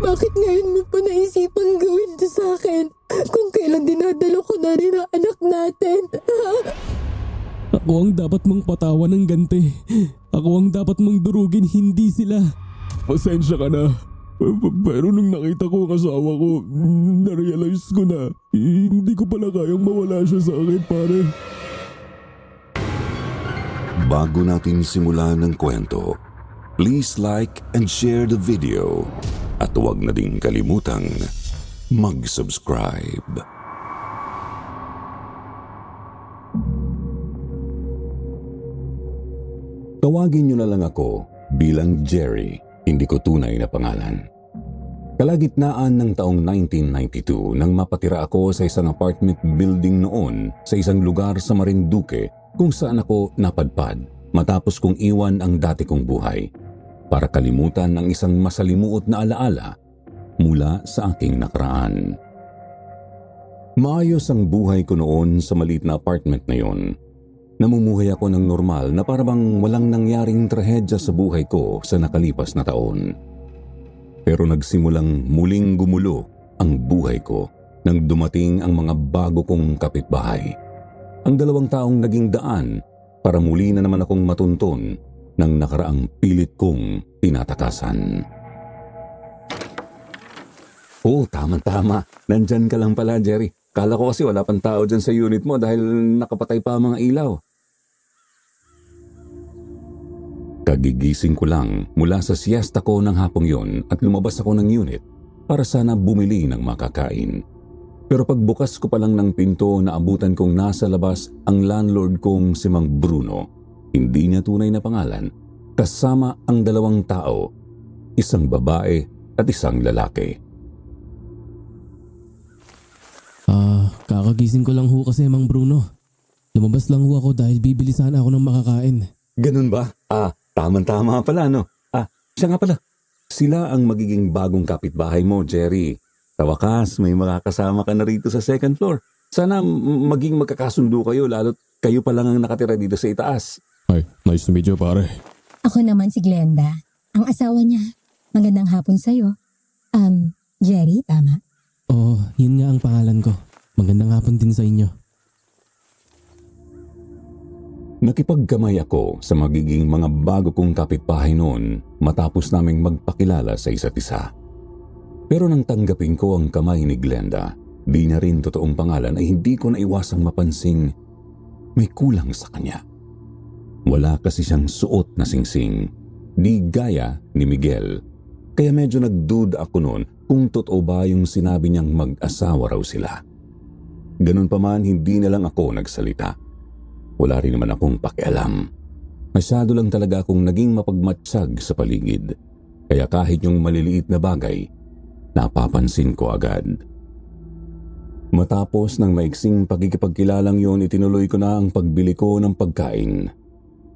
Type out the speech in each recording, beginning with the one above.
Bakit ngayon mo pa naisipang gawin to sa akin? Kung kailan dinadalo ko na rin ang anak natin. Ako ang dapat mong patawan ng ganti. Ako ang dapat mong durugin, hindi sila. Pasensya ka na. Pero nung nakita ko ang asawa ko, narealize ko na hindi ko pala kayang mawala siya sa akin, pare. Bago natin simulan ng kwento, please like and share the video at huwag na ding kalimutang mag-subscribe. Tawagin niyo na lang ako bilang Jerry, hindi ko tunay na pangalan. Kalagitnaan ng taong 1992 nang mapatira ako sa isang apartment building noon sa isang lugar sa Marinduque kung saan ako napadpad matapos kong iwan ang dati kong buhay para kalimutan ang isang masalimuot na alaala mula sa aking nakaraan. Maayos ang buhay ko noon sa maliit na apartment na yon. Namumuhay ako ng normal na parang walang nangyaring trahedya sa buhay ko sa nakalipas na taon. Pero nagsimulang muling gumulo ang buhay ko nang dumating ang mga bago kong kapitbahay. Ang 2 taong naging daan para muli na naman akong matuntun ng nakaraang pilit kong tinatakasan. Oh, tama-tama. Nandyan ka lang pala, Jerry. Kala ko kasi wala pang tao dyan sa unit mo dahil nakapatay pa ang mga ilaw. Kagigising ko lang mula sa siesta ko ng hapong yon at lumabas ako ng unit para sana bumili ng makakain. Pero pagbukas ko pa lang ng pinto, naabutan kong nasa labas ang landlord kong si Mang Bruno. Hindi niya tunay na pangalan, kasama ang 2 tao, isang babae at isang lalaki. Kakagising ko lang ho kasi, Mang Bruno. Lumabas lang ho ako dahil bibili sana ako ng makakain. Ganun ba? Tama-tama pala, no? Siya nga pala. Sila ang magiging bagong kapitbahay mo, Jerry. Sa wakas, may makakasama ka na rito sa 2nd floor. Sana maging magkakasundo kayo, lalo't kayo pa lang ang nakatira dito sa itaas. Ay, nice to meet you, pare. Ako naman si Glenda, ang asawa niya. Magandang hapon sa'yo. Jerry, tama? Oo, yun nga ang pangalan ko. Magandang hapon din sa inyo. Nakipagkamay ako sa magiging mga bago kong kapitbahay noon matapos naming magpakilala sa isa't isa. Pero nang tanggapin ko ang kamay ni Glenda, di na rin totoong pangalan ay hindi ko naiwasang mapansing may kulang sa kanya. Wala kasi siyang suot na singsing, di gaya ni Miguel. Kaya medyo nagduda ako noon kung totoo ba yung sinabi niyang mag-asawa raw sila. Ganun pa man, hindi na lang ako nagsalita. Wala rin naman akong pakialam. Masyado lang talaga akong naging mapagmatsyag sa paligid. Kaya kahit yung maliliit na bagay, napapansin ko agad. Matapos ng maiksing pagkikipagkilalang yon, itinuloy ko na ang pagbili ko ng pagkain.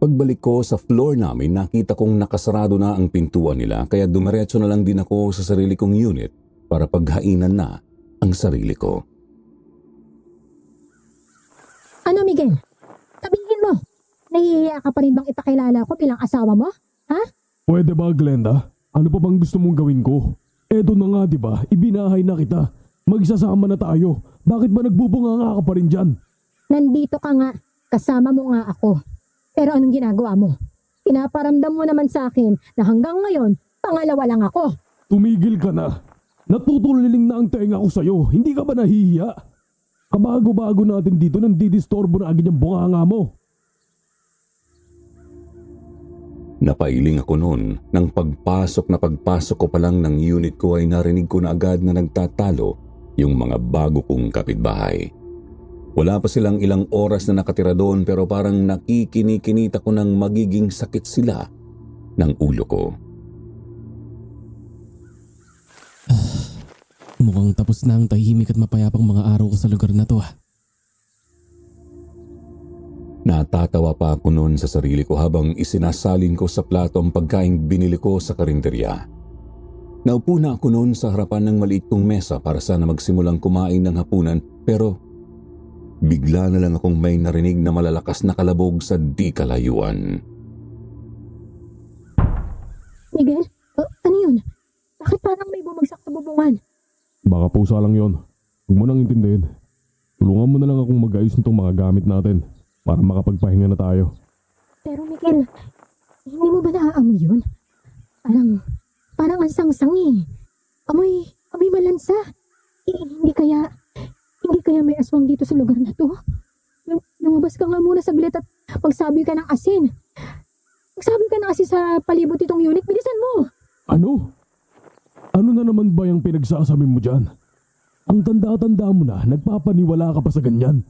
Pagbalik ko sa floor namin, nakita kong nakasarado na ang pintuan nila kaya dumiretso na lang din ako sa sarili kong unit para paghainan na ang sarili ko. Ano, Miguel? Sabihin mo, nahihiya ka pa rin bang ipakilala ko bilang asawa mo? Ha? Pwede ba, Glenda? Ano pa bang gusto mong gawin ko? Eto na nga, di ba? Ibinahay na kita. Magsasama na tayo. Bakit ba nagbubunga ka pa rin dyan? Nandito ka nga, kasama mo nga ako. Pero anong ginagawa mo? Pinaparamdam mo naman sa akin na hanggang ngayon, pangalawa lang ako. Tumigil ka na. Natutuliling na ang tenga ko sa'yo. Hindi ka ba nahihiya? Kabago-bago natin dito, nandidistorbo na agad yung bunganga mo. Napailing ako noon. Nang pagpasok ko pa lang ng unit ko ay narinig ko na agad na nagtatalo yung mga bago kong kapitbahay. Wala pa silang ilang oras na nakatira doon pero parang nakikinikinita ko ng magiging sakit sila ng ulo ko. Mukhang tapos na ang tahimik at mapayapang mga araw ko sa lugar na to. Natatawa pa ako noon sa sarili ko habang isinasalin ko sa plato ang pagkain binili ko sa karinderya. Naupo na ako noon sa harapan ng maliit kong mesa para sana magsimulang kumain ng hapunan pero bigla na lang akong may narinig na malalakas na kalabog sa di kalayuan. Miguel, ano yun? Bakit Parang may bumagsak sa bubungan. Baka pusa lang yon. Huwag mo nang intindihin. Tulungan mo na lang akong mag-ayos nitong mga gamit natin para makapagpahinga na tayo. Pero Miguel, hindi mo ba naaamoy yun? Parang ang sangsang eh. Amoy malansa. Hindi kaya may aswang dito sa lugar na to? Lumabas ka nga muna saglit at magsabi ka ng asin. Magsabi ka ng asin sa palibot itong unit. Bilisan mo! Ano? Ano na naman ba yung pinagsasabi mo dyan? Ang tanda-tanda mo na, nagpapaniwala ka pa sa ganyan.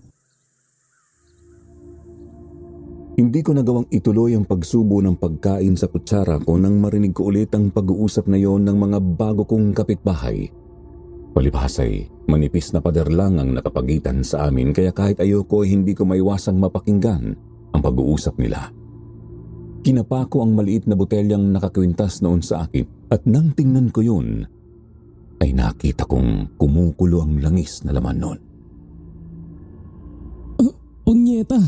Hindi ko nagawang ituloy ang pagsubo ng pagkain sa kutsara ko nang marinig ko ulit ang pag-uusap na yon ng mga bago kong kapitbahay. Palibhasay, manipis na pader lang ang nakapagitan sa amin kaya kahit ayoko hindi ko maiwasang mapakinggan ang pag-uusap nila. Kinapa ko ang maliit na botelyang nakakwintas noon sa akin at nang tingnan ko yun, ay nakita kong kumukulo ang langis na laman noon. Punyeta!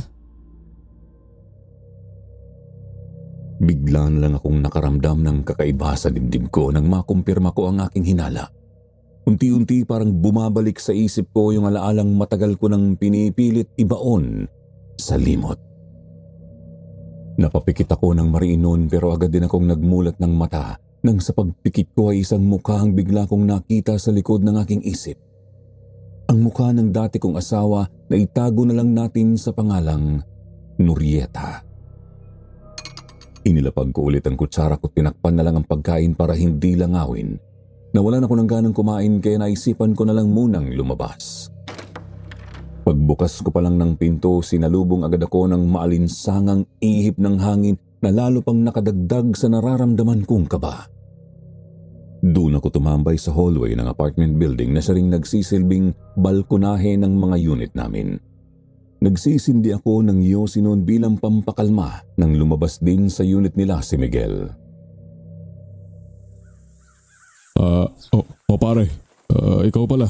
Bigla na lang akong nakaramdam ng kakaiba sa dibdib ko nang makumpirma ko ang aking hinala. Unti-unti parang bumabalik sa isip ko yung alaalang matagal ko nang pinipilit ibaon sa limot. Napapikit ako ng mariin pero agad din akong nagmulat ng mata nang sa pagpikit ko ay isang mukha ang bigla kong nakita sa likod ng aking isip. Ang mukha ng dati kong asawa na itago na lang natin sa pangalang Nurieta. Inilapag ko ulit ang kutsara ko, tinakpan na lang ang pagkain para hindi langawin. Nawalan ako ng ganang kumain kaya naisipan ko na lang munang lumabas. Pagbukas ko pa lang ng pinto, sinalubong agad ako ng maalinsangang ihip ng hangin na lalo pang nakadagdag sa nararamdaman kong kaba. Doon ako tumambay sa hallway ng apartment building na siya ring nagsisilbing balkonahe ng mga unit namin. Nagsisindi ako ng yosi noon bilang pampakalma nang lumabas din sa unit nila si Miguel. Pare, ikaw pala.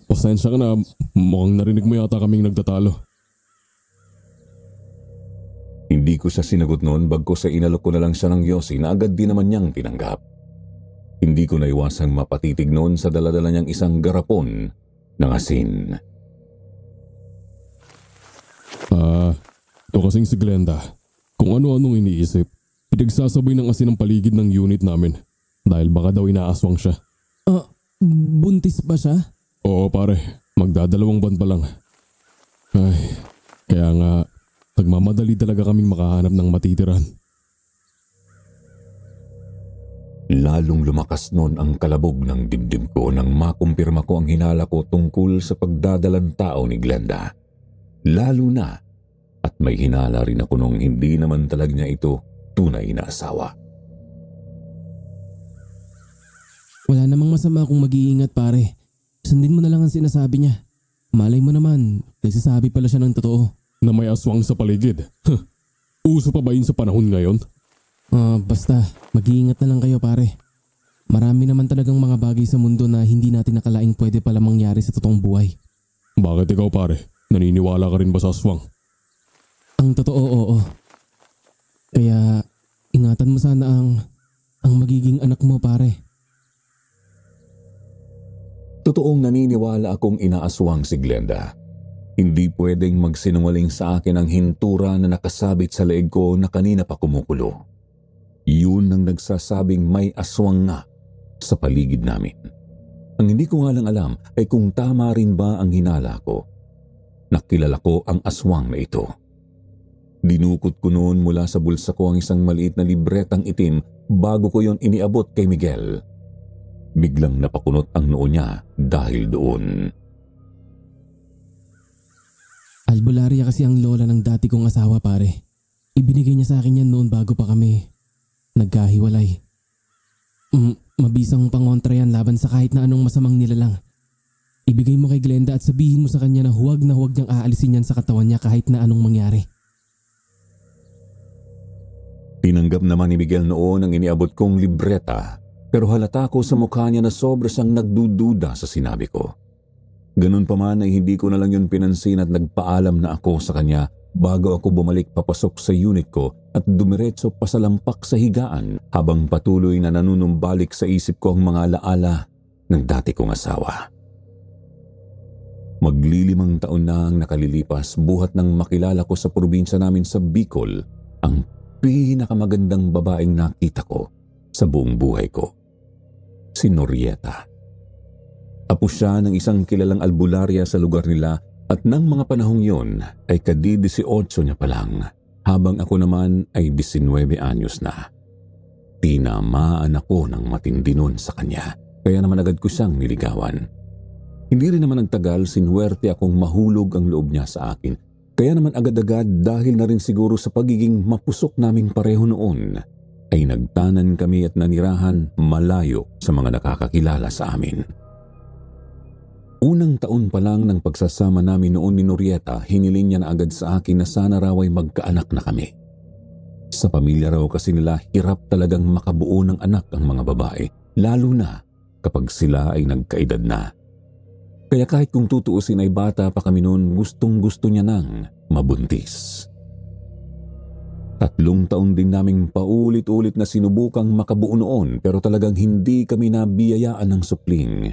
Pasensya ka na, mukhang narinig mo yata kaming nagtatalo. Hindi ko siya sinagot noon bagko sa inalok ko na lang siya ng yosi na agad din naman niyang tinanggap. Hindi ko naiwasang mapatitig noon sa daladala niyang isang garapon ng asin. Ito kasing si Glenda. Kung ano-anong iniisip, pinagsasabay ng asin ang paligid ng unit namin dahil baka daw inaaswang siya. Buntis ba siya? Oo pare, magdadalawang buwan pa lang. Ay, kaya nga, nagmamadali talaga kaming makahanap ng matitiran. Lalong lumakas noon ang kalabog ng dibdib ko nang makumpirma ko ang hinala ko tungkol sa pagdadalang tao ni Glenda. Lalo na at may hinala rin ako nung hindi naman talaga niya ito tunay na asawa. Wala namang masama kung mag-iingat pare. Sundin mo na lang ang sinasabi niya. Malay mo naman, nagsasabi pala siya ng totoo. Na may aswang sa paligid. Uso pa ba yun sa panahon ngayon? Basta, mag-iingat na lang kayo pare. Marami naman talagang mga bagay sa mundo na hindi natin nakalaing pwede pala mangyari sa totoong buhay. Bakit ikaw pare? Naniniwala ka rin ba sa aswang? Ang totoo, oo. Kaya, ingatan mo sana ang magiging anak mo pare. Totoong naniniwala akong inaaswang si Glenda. Hindi pwedeng magsinungaling sa akin ang hintura na nakasabit sa leeg ko na kanina pa kumukulo. Yun ang nagsasabing may aswang nga sa paligid namin. Ang hindi ko nga lang alam ay kung tama rin ba ang hinala ko. Nakilala ko ang aswang na ito. Dinukot ko noon mula sa bulsa ko ang isang maliit na libretang itim bago ko yon iniabot kay Miguel. Biglang napakunot ang noo niya dahil doon. Albularya kasi ang lola ng dati kong asawa pare. Ibinigay niya sa akin yan noon bago pa kami nagkahiwalay. Mabisang pangontra yan laban sa kahit na anong masamang nilalang. Ibigay mo kay Glenda at sabihin mo sa kanya na huwag niyang aalisin yan sa katawan niya kahit na anong mangyari. Tinanggap naman ni Miguel noon ang iniabot kong libreta pero halata ko sa mukha niya na sobra siyang nagdududa sa sinabi ko. Ganun pa man ay hindi ko na lang yun pinansin at nagpaalam na ako sa kanya bago ako bumalik papasok sa unit ko at dumiretso pasalampak sa higaan habang patuloy na nanunumbalik sa isip ko ang mga alaala ng dati kong asawa. Maglilimang taon na ang nakalilipas buhat nang makilala ko sa probinsya namin sa Bicol ang pinakamagandang babaeng nakita ko sa buong buhay ko. Si Norieta. Apo siya ng isang kilalang albularya sa lugar nila at nang mga panahong yon ay kadi-18 niya pa lang habang ako naman ay 19 anyos na. Tinamaan ako ng matindi nun sa kanya kaya naman agad ko siyang niligawan. Hindi rin naman nagtagal sinuwerte akong mahulog ang loob niya sa akin. Kaya naman agad-agad dahil na rin siguro sa pagiging mapusok naming pareho noon ay nagtanan kami at nanirahan malayo sa mga nakakakilala sa amin. Unang taon pa lang ng pagsasama namin noon ni Norieta, hiniling niya na agad sa akin na sana raw ay magkaanak na kami. Sa pamilya raw kasi nila hirap talagang makabuo ng anak ang mga babae, lalo na kapag sila ay nagkaedad na. Kaya kahit kung tutuusin ay bata pa kami noon, gustong-gusto niya nang mabuntis. 3 taon din naming paulit-ulit na sinubukang makabuo noon pero talagang hindi kami nabiyayaan ng supling.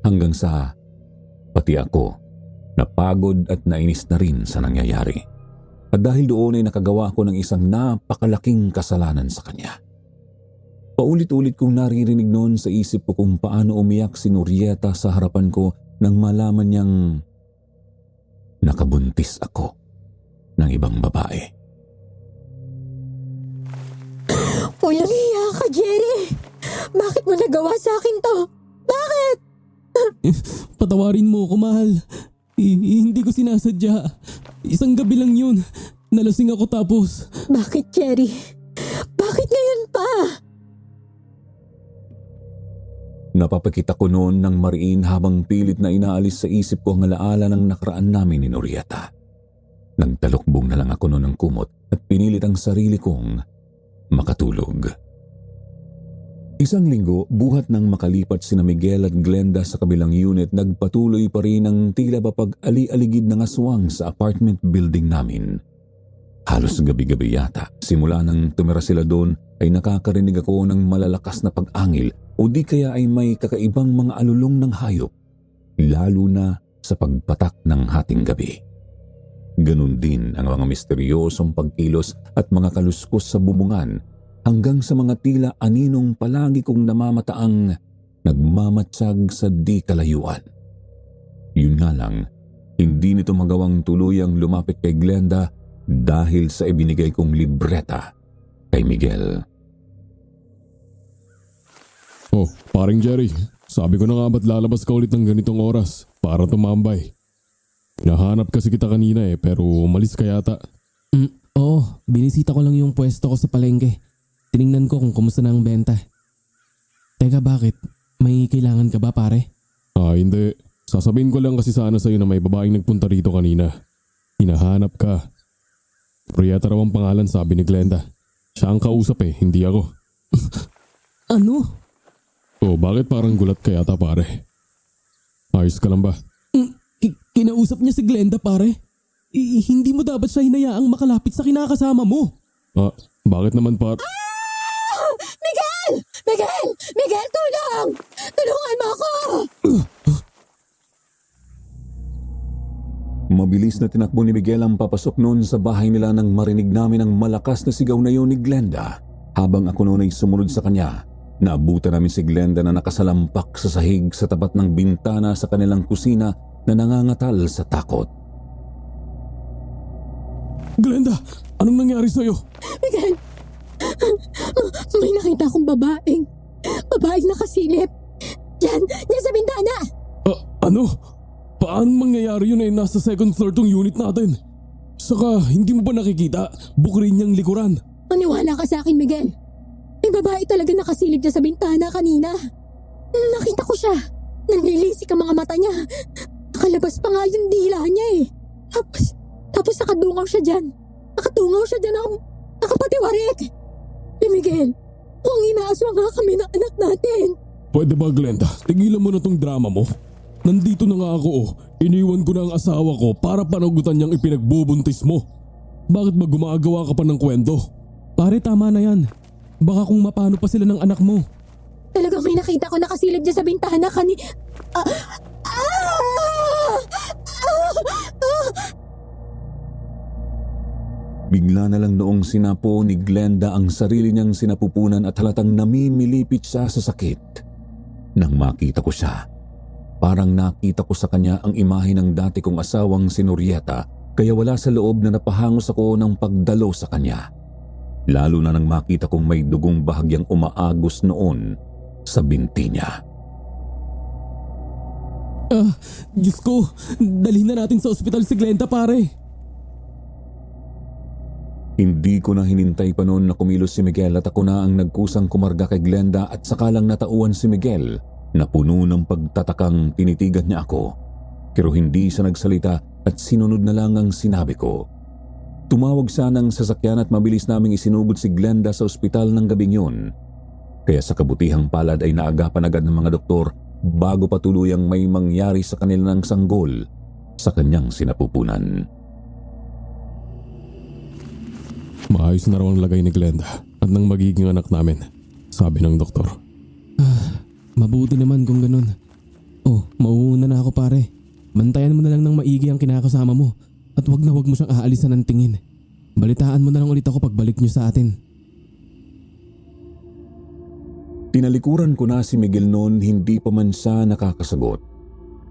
Hanggang sa pati ako napagod at nainis na rin sa nangyayari. At dahil doon ay nakagawa ako ng isang napakalaking kasalanan sa kanya. Paulit-ulit kong naririnig noon sa isip ko kung paano umiyak si Norieta sa harapan ko nang malaman niyang nakabuntis ako ng ibang babae. Walang hiya ka, Jerry! Bakit mo nagawa sa akin to? Bakit? Patawarin mo ako, mahal. Hindi ko sinasadya. Isang gabi lang yun. Nalasing ako tapos... Bakit, Jerry? Bakit ngayon pa? Napapakita ko noon ng mariin habang pilit na inaalis sa isip ko ang alaala ng nakaraan namin ni Norieta. Nagtalukbong na lang ako noon ng kumot at pinilit ang sarili kong makatulog. 1 linggo, buhat nang makalipat sina Miguel at Glenda sa kabilang unit, nagpatuloy pa rin ang tila ba pag-ali-aligid ng aswang sa apartment building namin. Halos gabi-gabi yata, simula nang tumira sila doon ay nakakarinig ako ng malalakas na pag-angil o di kaya ay may kakaibang mga alulong ng hayop, lalo na sa pagpatak ng hating gabi. Ganun din ang mga misteryosong pagkilos at mga kaluskos sa bubungan hanggang sa mga tila aninong palagi kong namamataang nagmamatsyag sa di kalayuan. Yun nga lang, hindi nito magawang tuluyang lumapit kay Glenda dahil sa ibinigay kong libreta kay Miguel. Oh, paring Jerry, sabi ko na nga ba't lalabas ka ulit ng ganitong oras para tumambay? Nahanap kasi kita kanina pero umalis ka yata. Oo, binisita ko lang yung pwesto ko sa palengke. Tiningnan ko kung kumusta na ang benta. Teka, bakit? May kailangan ka ba, pare? Hindi. Sasabihin ko lang kasi sana sa'yo na may babaeng nagpunta rito kanina. Hinahanap ka. Norieta raw ang pangalan, sabi ni Glenda. Siya ang kausap hindi ako. Ano? Oh, bakit parang gulat ka yata, pare? Ayos ka lang ba? Kinausap niya si Glenda, pare. Hindi mo dapat siya hinayaang makalapit sa kinakasama mo. Bakit naman, par? Miguel! Miguel! Miguel, tulong! Tulungan mo ako! Mabilis na tinakbo ni Miguel ang papasok noon sa bahay nila nang marinig namin ang malakas na sigaw na yun ni Glenda. Habang ako noon ay sumunod sa kanya, naabutan namin si Glenda na nakasalampak sa sahig sa tapat ng bintana sa kanilang kusina na nangangatal sa takot. Glenda, anong nangyari sa'yo? Miguel! May nakita akong babaeng nakasilip. Diyan sa bintana! Ano? Paano mangyayari yun nasa second floor tong unit natin? Saka hindi mo ba nakikita? Bukrin niyang likuran. Maniwala ka sa akin, Miguel. May babae talaga nakasilip dyan sa bintana kanina. Nakita ko siya. Nanlilisik ang mga mata niya. Nakalabas pa nga yung dila niya Tapos nakadungaw siya dyan. Nakapatiwarik. Miguel, kung inaaswang nga kami ng anak natin. Pwede ba, Glenda? Tigilan mo na tong drama mo. Nandito na nga ako Iniwan ko na ang asawa ko para panagutan niyang ipinagbubuntis mo. Bakit ba gumagawa ka pa ng kwento? Pare, tama na yan. Baka kung mapano pa sila ng anak mo. Talagang may nakita ko nakasilip dyan sa bintana Bigla na lang noong sinapo ni Glenda ang sarili niyang sinapupunan at halatang namimilipit siya sa sakit. Nang makita ko siya, parang nakita ko sa kanya ang imahe ng dati kong asawang si Norieta, kaya wala sa loob na napahangos ako ng pagdalo sa kanya. Lalo na nang makita kong may dugong bahagyang umaagos noon sa binti niya. Diyos ko, dalhin na natin sa ospital si Glenda, pare. Hindi ko na hinintay pa noon na kumilos si Miguel at ako na ang nagkusang kumarga kay Glenda at sakalang natauan si Miguel na puno ng pagtatakang tinitigan niya ako. Pero hindi siya nagsalita at sinunod na lang ang sinabi ko. Tumawag siya ng sasakyan at mabilis naming isinugod si Glenda sa ospital ng gabing yun. Kaya sa kabutihang palad ay naagapan agad ng mga doktor bago pa tuluyang may mangyari sa kanilang sanggol sa kanyang sinapupunan. Maayos na raw ang lagay ni Glenda at ng magiging anak namin, sabi ng doktor. Mabuti naman kung ganun. Oh, mauuna na ako, pare. Bantayan mo na lang ng maigi ang kinakasama mo at wag na wag mo siyang aalisan ng tingin. Balitaan mo na lang ulit ako pagbalik niyo sa atin. Tinalikuran ko na si Miguel noon, hindi pa man siya nakakasagot.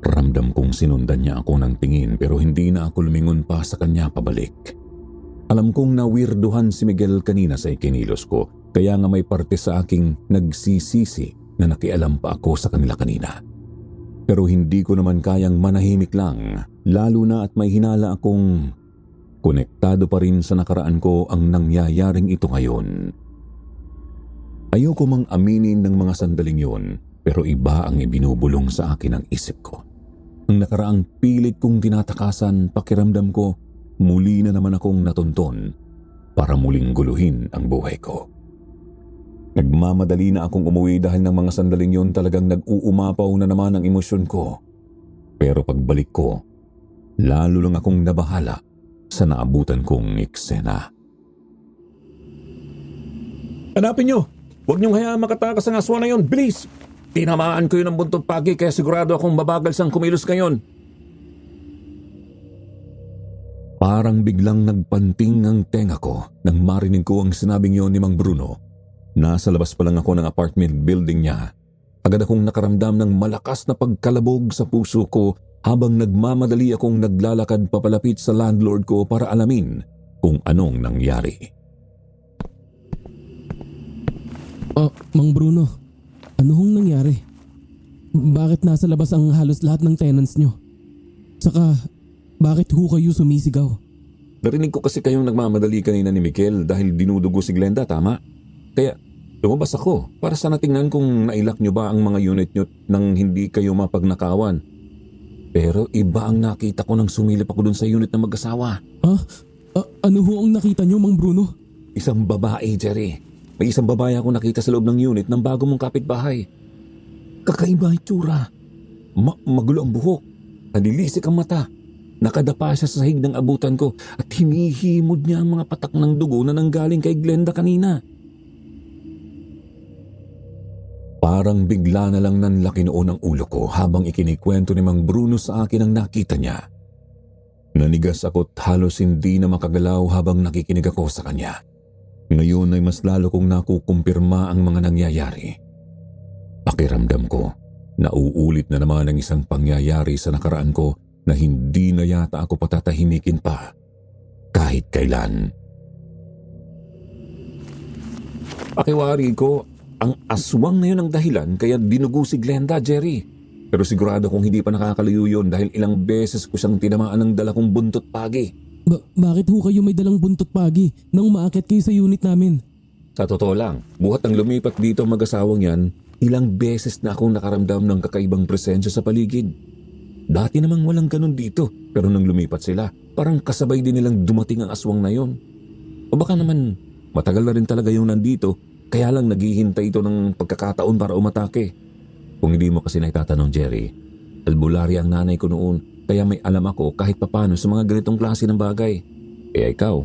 Ramdam kong sinundan niya ako ng tingin pero hindi na ako lumingon pa sa kanya pabalik. Alam kong nawirduhan si Miguel kanina sa ikinilos ko, kaya nga may parte sa aking nagsisisi na nakialam pa ako sa kanila kanina. Pero hindi ko naman kayang manahimik lang, lalo na at may hinala akong konektado pa rin sa nakaraan ko ang nangyayaring ito ngayon. Ayoko mang aminin ng mga sandaling yun, pero iba ang ibinubulong sa akin ng isip ko. Ang nakaraang pilit kong tinatakasan, pakiramdam ko, muli na naman akong natunton para muling guluhin ang buhay ko. Nagmamadali na akong umuwi dahil ng mga sandaling yun talagang nag-uumapaw na naman ang emosyon ko. Pero pagbalik ko, lalo lang akong nabahala sa naabutan kong eksena. Hanapin nyo! Huwag niyong hayaan makatakas ang aswa na yun! Bilis! Tinamaan ko yun ng buntong pagi kaya sigurado akong mabagal siyang kumilos ngayon. Parang biglang nagpanting ang tenga ko nang marinig ko ang sinabing yon ni Mang Bruno. Nasa labas pa lang ako ng apartment building niya. Agad akong nakaramdam ng malakas na pagkalabog sa puso ko habang nagmamadali akong naglalakad papalapit sa landlord ko para alamin kung anong nangyari. Mang Bruno, ano hong nangyari? Bakit nasa labas ang halos lahat ng tenants nyo? Saka, bakit ho kayo sumisigaw? Narinig ko kasi kayong nagmamadali kanina ni Mikel dahil dinudugo si Glenda, tama? Kaya lumabas ako para sana tingnan kung nailak nyo ba ang mga unit nyo nang hindi kayo mapagnakawan. Pero iba ang nakita ko nang sumilip ako dun sa unit ng mag-asawa. Ano ho ang nakita nyo, Mang Bruno? Isang babae, Jerry. May isang babae ako nakita sa loob ng unit ng bago mong kapitbahay. Kakaiba ang itsura. Magulo ang buhok. Nalilisik ang mata. Nakadapa siya sa sahig ng abutan ko at hinihimod niya ang mga patak ng dugo na nanggaling kay Glenda kanina. Parang bigla na lang nanlaki noon ang ulo ko habang ikinikwento ni Mang Bruno sa akin ang nakita niya. Nanigas ako't halos hindi na makagalaw habang nakikinig ako sa kanya. Ngayon ay mas lalo kong nakukumpirma ang mga nangyayari. Pakiramdam ko, nauulit na naman ang isang pangyayari sa nakaraan ko na hindi na yata ako patatahimikin pa kahit kailan. Pakiwari ko, ang aswang na yun ang dahilan kaya dinugo si Glenda, Jerry. Pero sigurado kong hindi pa nakakalayo yun dahil ilang beses ko siyang tinamaan ng dala kong buntot pagi. Bakit ho kayo may dalang buntot pagi nang umaakit kayo sa unit namin? Sa totoo lang, buhat ng lumipat dito ang mag-asawang yan, ilang beses na akong nakaramdam ng kakaibang presensya sa paligid. Dati namang walang ganun dito, pero nang lumipat sila, parang kasabay din nilang dumating ang aswang na yon. O baka naman, matagal na rin talaga yung nandito, kaya lang naghihintay ito ng pagkakataon para umatake. Kung hindi mo kasi naitatanong, Jerry, albularya ang nanay ko noon, kaya may alam ako kahit papano sa mga ganitong klase ng bagay. Kaya ikaw,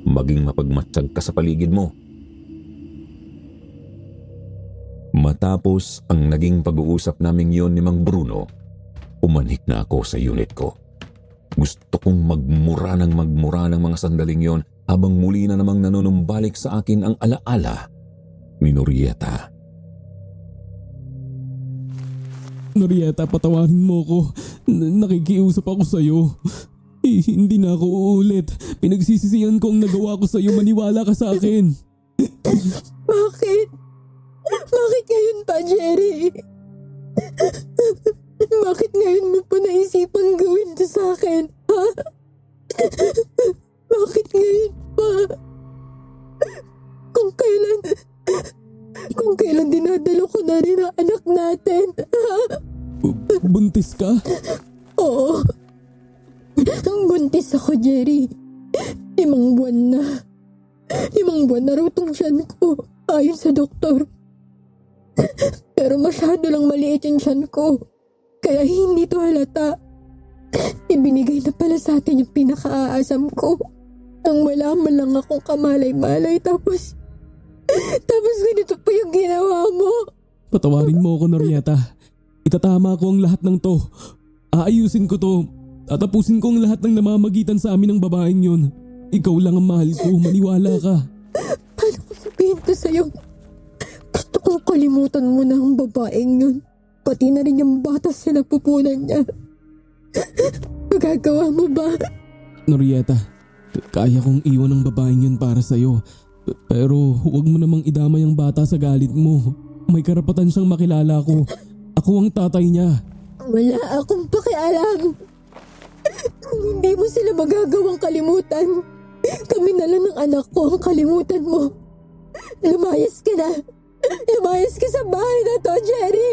maging mapagmatsyag ka sa paligid mo. Matapos ang naging pag-uusap naming yon ni Mang Bruno, umanik na ako sa unit ko. Gusto kong magmura ng mga sandaling yon habang muli na namang nanunumbalik sa akin ang alaala ni Norieta. Norieta, patawarin mo ko. Nakikiusap ako sa'yo. Hindi na ako uulit. Pinagsisisihan ko ang nagawa ko sa'yo. Maniwala ka sa akin. Bakit? Bakit ngayon pa, Jerry? Bakit ngayon mo pa naisipang gawin to sa akin, ha? Bakit ngayon pa? Kung kailan dinadalo ko na rin ang anak natin, ha? Buntis ka? Oo. Buntis ako, Jerry. 5 buwan na. 5 buwan na raw tong tiyan ko, ayon sa doktor. Pero masyado lang maliit yung tiyan ko. Kaya hindi to halata. Ibinigay na pala sa atin yung pinaka-aasam ko. Nang wala man lang akong kamalay-malay tapos ganito pa yung ginawa mo. Patawarin mo ako, Norieta. Itatama ko ang lahat ng to. Aayusin ko to. Tatapusin ko ang lahat ng namamagitan sa amin ng babaeng yun. Ikaw lang ang mahal ko. Maniwala ka. Paano ko sabihin to sa'yo? Gusto kong kalimutan mo na ang babaeng yun. Pati na rin yung batas na nagpupunan niya. Magagawa mo ba? Norieta, kaya kong iwan ang babaeng yun para sa'yo. Pero huwag mo namang idamay ang bata sa galit mo. May karapatan siyang makilala ko. Ako ang tatay niya. Wala akong pakialam. Kung hindi mo sila magagawang kalimutan, kami na lang ng anak ko ang kalimutan mo. Lumayas ka na. Lumayas ka sa bahay na to, Jerry.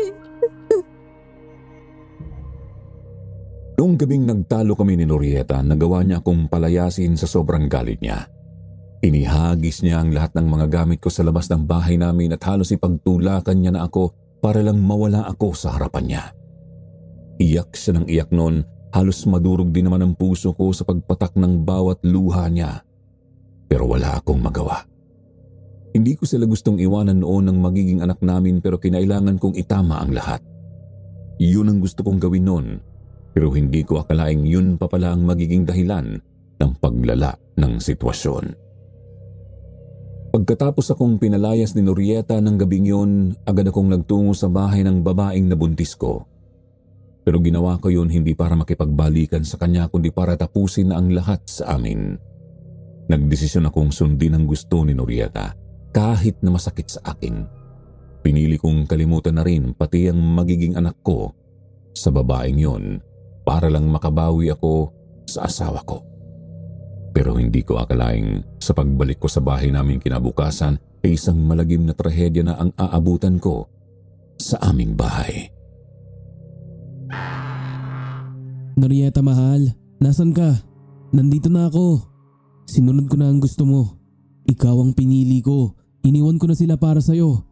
Noong gabing nagtalo kami ni Norieta, nagawa niya akong palayasin sa sobrang galit niya. Inihagis niya ang lahat ng mga gamit ko sa labas ng bahay namin at halos ipagtulakan niya na ako para lang mawala ako sa harapan niya. Iyak siya ng iyak noon, halos madurog din naman ang puso ko sa pagpatak ng bawat luha niya. Pero wala akong magawa. Hindi ko sila gustong iwanan noon ng magiging anak namin pero kinailangan kong itama ang lahat. Yun ang gusto kong gawin noon, pero hindi ko akalaing yun pa pala ang magiging dahilan ng paglala ng sitwasyon. Pagkatapos akong pinalayas ni Norieta ng gabing yun, agad akong nagtungo sa bahay ng babaeng nabuntis ko. Pero ginawa ko yun hindi para makipagbalikan sa kanya kundi para tapusin na ang lahat sa amin. Nagdesisyon akong sundin ang gusto ni Norieta kahit na masakit sa akin. Pinili kong kalimutan na rin pati ang magiging anak ko sa babaeng yun para lang makabawi ako sa asawa ko. Pero hindi ko akalaing sa pagbalik ko sa bahay namin kinabukasan ay isang malagim na trahedya na ang aabutan ko sa aming bahay. Norieta, mahal. Nasaan ka? Nandito na ako. Sinunod ko na ang gusto mo. Ikaw ang pinili ko. Iniwan ko na sila para sa'yo.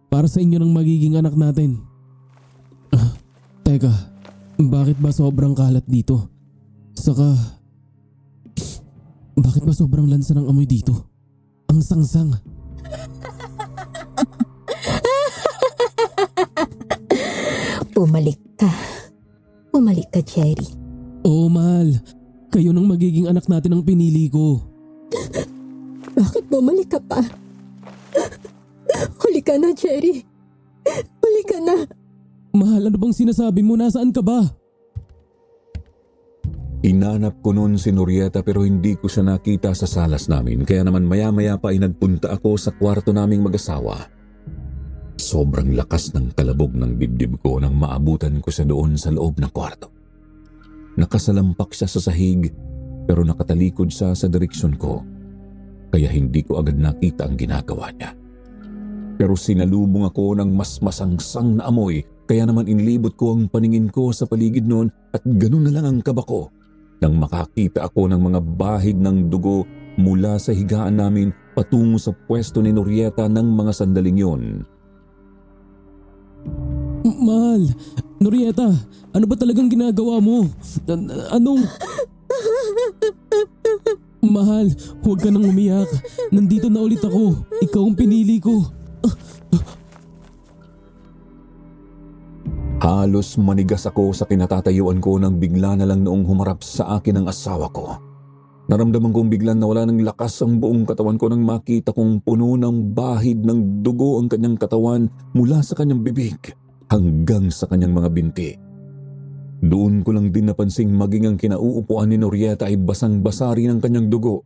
Para sa inyo ng magiging anak natin. Teka, bakit ba sobrang kalat dito? Saka, bakit ba sobrang lansa ng amoy dito? Ang sangsang. Bumalik ka. Bumalik ka, Jerry. Oo, mahal. Kayo nang magiging anak natin ang pinili ko. Bakit bumalik ka pa? Huli ka na, Jerry. Huli ka na. Mahal, ano bang sinasabi mo? Nasaan ka ba? Inanap ko noon si Norieta pero hindi ko siya nakita sa salas namin kaya naman maya-maya pa ay nagpunta ako sa kwarto naming mag-asawa. Sobrang lakas ng kalabog ng dibdib ko nang maabutan ko siya doon sa loob ng kwarto. Nakasalampak siya sa sahig pero nakatalikod siya sa direksyon ko kaya hindi ko agad nakita ang ginagawa niya. Pero sinalubong ako ng mas masangsang na amoy kaya naman inlibot ko ang paningin ko sa paligid noon at ganun na lang ang kaba ko nang makakita ako ng mga bahid ng dugo mula sa higaan namin patungo sa pwesto ni Norieta ng mga sandaling yon. Mahal, Norieta, ano ba talagang ginagawa mo? Anong... Mahal, huwag ka nang umiyak. Nandito na ulit ako. Ikaw ang pinili ko. Halos manigas ako sa kinatatayuan ko nang bigla na lang noong humarap sa akin ang asawa ko. Naramdaman kong biglang nawala ng lakas ang buong katawan ko nang makita kong puno ng bahid ng dugo ang kanyang katawan mula sa kanyang bibig hanggang sa kanyang mga binti. Doon ko lang din napansing maging ang kinauupuan ni Norieta ay basang-basa rin ang kanyang dugo.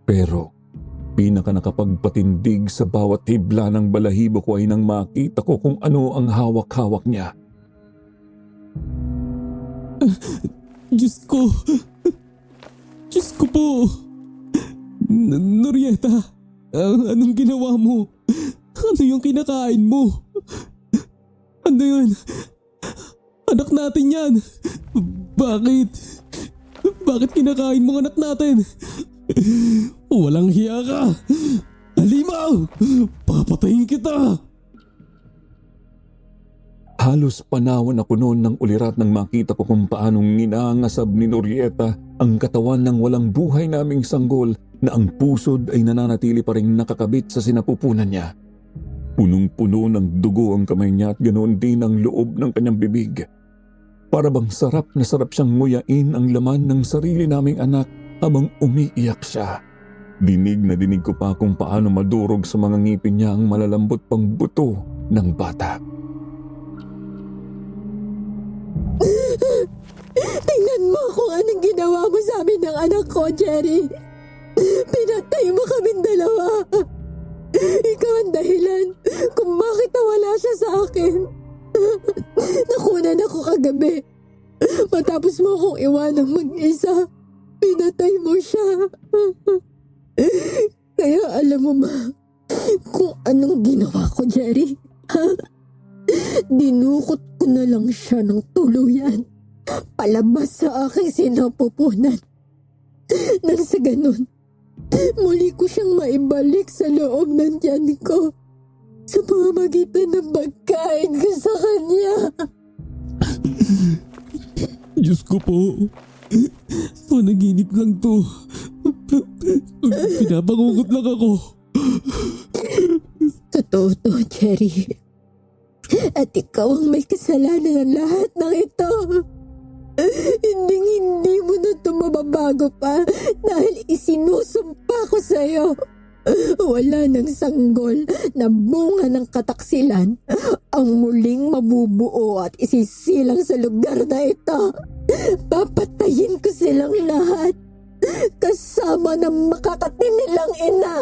Pero pinaka nakapagpatindig sa bawat hibla ng balahibo ko ay nang makita ko kung ano ang hawak-hawak niya. Diyos ko! Diyos ko po! Norieta, anong ginawa mo? Ano yung kinakain mo? Ano yun? Anak natin yan! Bakit? Bakit kinakain mo ang anak natin? Walang hiya ka! Halimaw! Papatayin kita! Halos panawan ako noon ng ulirat nang makita ko kung paanong ninangasab ni Norieta ang katawan ng walang buhay naming sanggol na ang pusod ay nananatili pa rin nakakabit sa sinapupunan niya. Punong-puno ng dugo ang kamay niya at ganoon din ang loob ng kanyang bibig. Para bang sarap na sarap siyang nguyain ang laman ng sarili naming anak habang umiiyak siya. Dinig na dinig ko pa kung paano madurog sa mga ngipin niya ang malalambot pang buto ng bata. Tingnan mo kung anong ginawa mo sa amin ng anak ko, Jerry. Pinatay mo kaming dalawa. Ikaw ang dahilan kung bakit nawala siya sa akin. Nakunan ako kagabi. Matapos mo akong iwanang mag-isa, pinatay mo siya. Kaya alam mo ba kung anong ginawa ko, Jerry? Dinukot ko na lang siya ng tuluyan palabas sa aking sinapupunan. Nang sa ganun, muli ko siyang maibalik sa loob ng tiyan ko sa pamamagitan ng pagkain ko sa kanya. Diyos ko po. Panaginip lang to. Pinapangungot lang ako. Totoo to, Jerry. At ikaw ang may kasalanan ng lahat ng ito. Hindi mo na ito mababago pa dahil isinusumpa ko sa'yo. Wala ng sanggol na bunga ng kataksilan ang muling mabubuo at isisilang sa lugar na ito. Papatayin ko silang lahat kasama ng makakatinilang ina.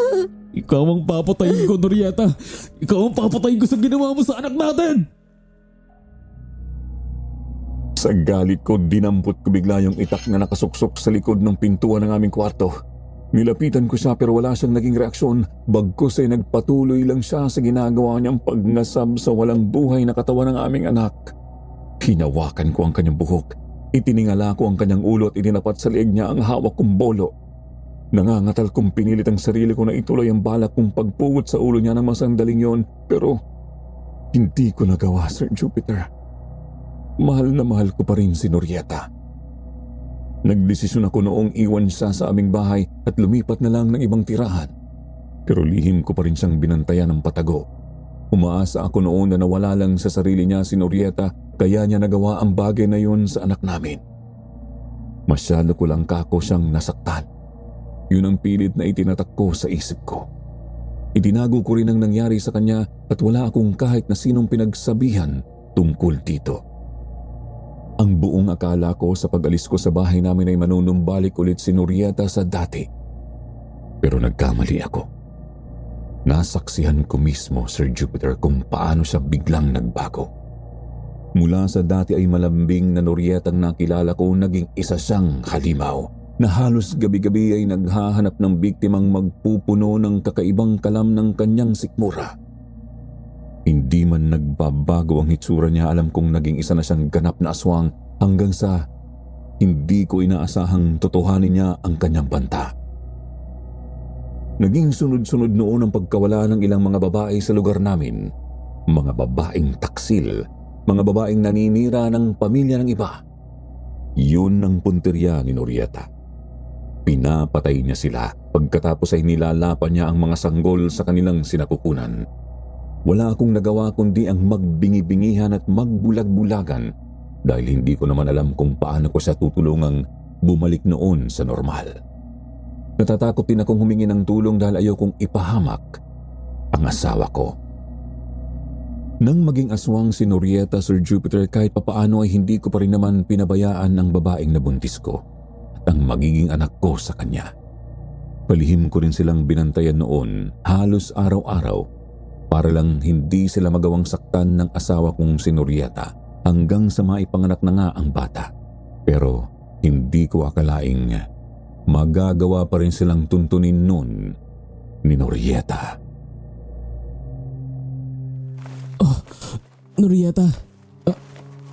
Ikaw ang papatayin ko, Norieta. Ikaw ang papatayin ko sa ginawa mo sa anak natin. Sa galit ko, dinampot ko bigla yung itak na nakasuksok sa likod ng pintuan ng aming kwarto. Nilapitan ko siya pero wala siyang naging reaksyon. Bagkus ay nagpatuloy lang siya sa ginagawa niyang pagngasab sa walang buhay na katawan ng aming anak. Hinawakan ko ang kanyang buhok. Itiningala ko ang kanyang ulo at itinapat sa leeg niya ang hawak kong bolo. Nangangatal kong pinilit ang sarili ko na ituloy ang balak kong pagpugot sa ulo niya ng masandaling yon, pero hindi ko nagawa, Sir Jupiter. Mahal na mahal ko pa rin si Norieta. Nagdesisyon ako noong iwan siya sa aming bahay at lumipat na lang ng ibang tirahan. Pero lihim ko pa rin siyang binantayan ng patago. Umaasa ako noon na nawala lang sa sarili niya si Norieta kaya niya nagawa ang bagay na yun sa anak namin. Masyado ko lang kako siyang nasaktan. Yun ang pilit na itinatak ko sa isip ko. Itinago ko rin ang nangyari sa kanya at wala akong kahit na sinong pinagsabihan tungkol dito. Ang buong akala ko sa pag-alis ko sa bahay namin ay manunumbalik ulit si Norieta sa dati. Pero nagkamali ako. Nasaksihan ko mismo, Sir Jupiter, kung paano siya biglang nagbago. Mula sa dati ay malambing na Norieta ang nakilala ko, naging isa siyang halimaw na halos gabi-gabi ay naghahanap ng biktimang magpupuno ng kakaibang kalam ng kanyang sikmura. Hindi man nagbabago ang hitsura niya, alam kong naging isa na siyang ganap na aswang hanggang sa hindi ko inaasahang totohanin niya ang kanyang banta. Naging sunod-sunod noon ang pagkawala ng ilang mga babae sa lugar namin. Mga babaeng taksil, mga babaeng naninira ng pamilya ng iba. Yun ang punteriya ni Norieta. Pinapatay niya sila pagkatapos ay nilalapan niya ang mga sanggol sa kanilang sinapupunan. Wala akong nagawa kundi ang magbingi-bingihan at magbulag-bulagan dahil hindi ko naman alam kung paano ko siya tutulungang bumalik noon sa normal. Natatakot din akong humingi ng tulong dahil ayokong ipahamak ang asawa ko. Nang maging aswang si Norieta, Sir Jupiter, kahit papaano ay hindi ko pa rin naman pinabayaan ang babaeng nabuntis ko at ang magiging anak ko sa kanya. Palihim ko rin silang binantayan noon halos araw-araw para lang hindi sila magawang saktan ng asawa kong si Norieta hanggang sa maipanganak na nga ang bata. Pero hindi ko akalaing magagawa pa rin silang tuntunin noon ni Norieta. Norieta,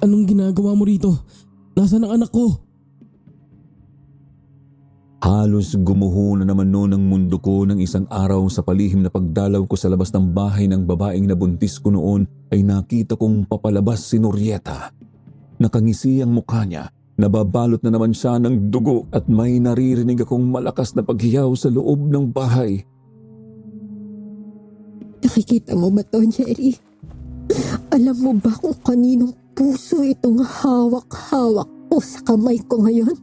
anong ginagawa mo rito? Nasaan ang anak ko? Halos gumuho na naman noon ang mundo ko ng isang araw sa palihim na pagdalaw ko sa labas ng bahay ng babaeng nabuntis ko noon ay nakita kong papalabas si Norieta. Nakangisi ang mukha niya, nababalot na naman siya ng dugo at may naririnig akong malakas na paghiyaw sa loob ng bahay. Nakikita mo ba to, Jerry? Alam mo ba kung kaninong puso itong hawak-hawak ko sa kamay ko ngayon?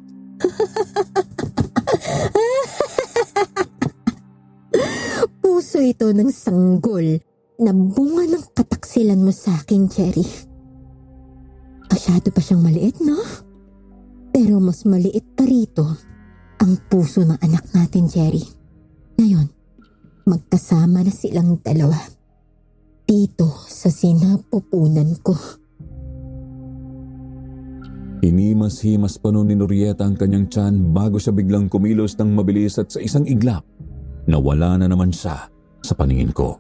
Puso ito ng sanggol na bunga ng kataksilan mo sa akin, Jerry. Masyado pa siyang maliit, no? Pero mas maliit pa rito ang puso ng anak natin, Jerry. Ngayon, magkasama na silang dalawa dito sa sinapupunan ko. Hinimas-himas pa noon ni Norieta ang kanyang tiyan bago siya biglang kumilos ng mabilis at sa isang iglap, nawala na naman siya sa paningin ko.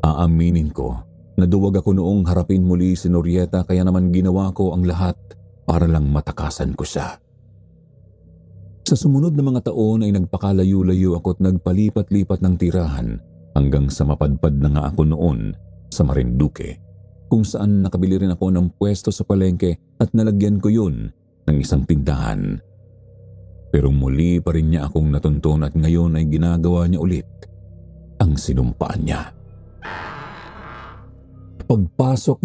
Aaminin ko, naduwag ako noong harapin muli si Norieta kaya naman ginawa ko ang lahat para lang matakasan ko siya. Sa sumunod na mga taon ay nagpakalayo-layo ako at nagpalipat-lipat ng tirahan hanggang sa mapadpad na nga ako noon sa Marinduque, kung saan nakabili rin ako ng pwesto sa palengke at nalagyan ko yun ng isang tindahan. Pero muli pa rin niya akong natuntun at ngayon ay ginagawa niya ulit ang sinumpaan niya. Pagpasok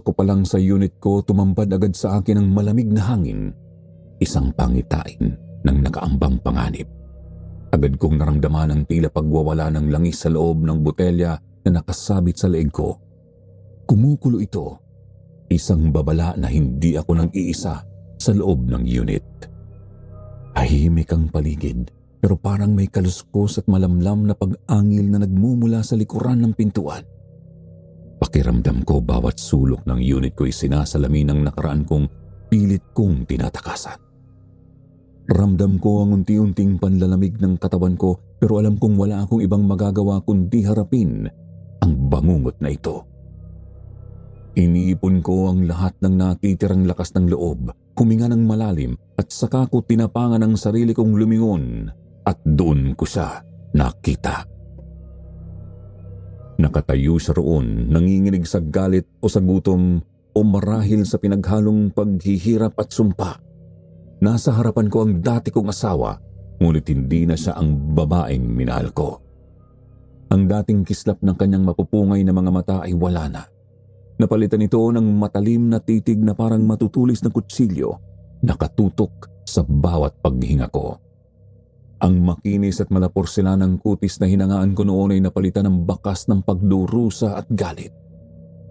ko pa lang sa unit ko, tumambad agad sa akin ang malamig na hangin, isang pangitain ng nakaambang panganib. Agad kong naramdaman ang tila pagwawala ng langis sa loob ng botelya na nakasabit sa leeg ko. Kumukulo ito, isang babala na hindi ako nang-iisa sa loob ng unit. Tahimik ang paligid pero parang may kaluskos at malamlam na pag-angil na nagmumula sa likuran ng pintuan. Pakiramdam ko bawat sulok ng unit ko ay sinasalamin ng nakaraan kong pilit kong tinatakasan. Ramdam ko ang unti-unting panlalamig ng katawan ko pero alam kong wala akong ibang magagawa kundi harapin ang bangungot na ito. Iniipon ko ang lahat ng natitirang lakas ng loob, huminga ng malalim at saka ko tinapangan ang sarili kong lumingon at doon ko siya nakita. Nakatayo siya roon, nanginginig sa galit o sa gutom o marahil sa pinaghalong paghihirap at sumpa. Nasa harapan ko ang dati kong asawa, ngunit hindi na siya ang babaeng minahal ko. Ang dating kislap ng kanyang mapupungay na mga mata ay wala na. Napalitan ito ng matalim na titig na parang matutulis na kutsilyo, nakatutok sa bawat paghinga ko. Ang makinis at malaporselanang kutis na hinangaan ko noon ay napalitan ng bakas ng pagdurusa at galit.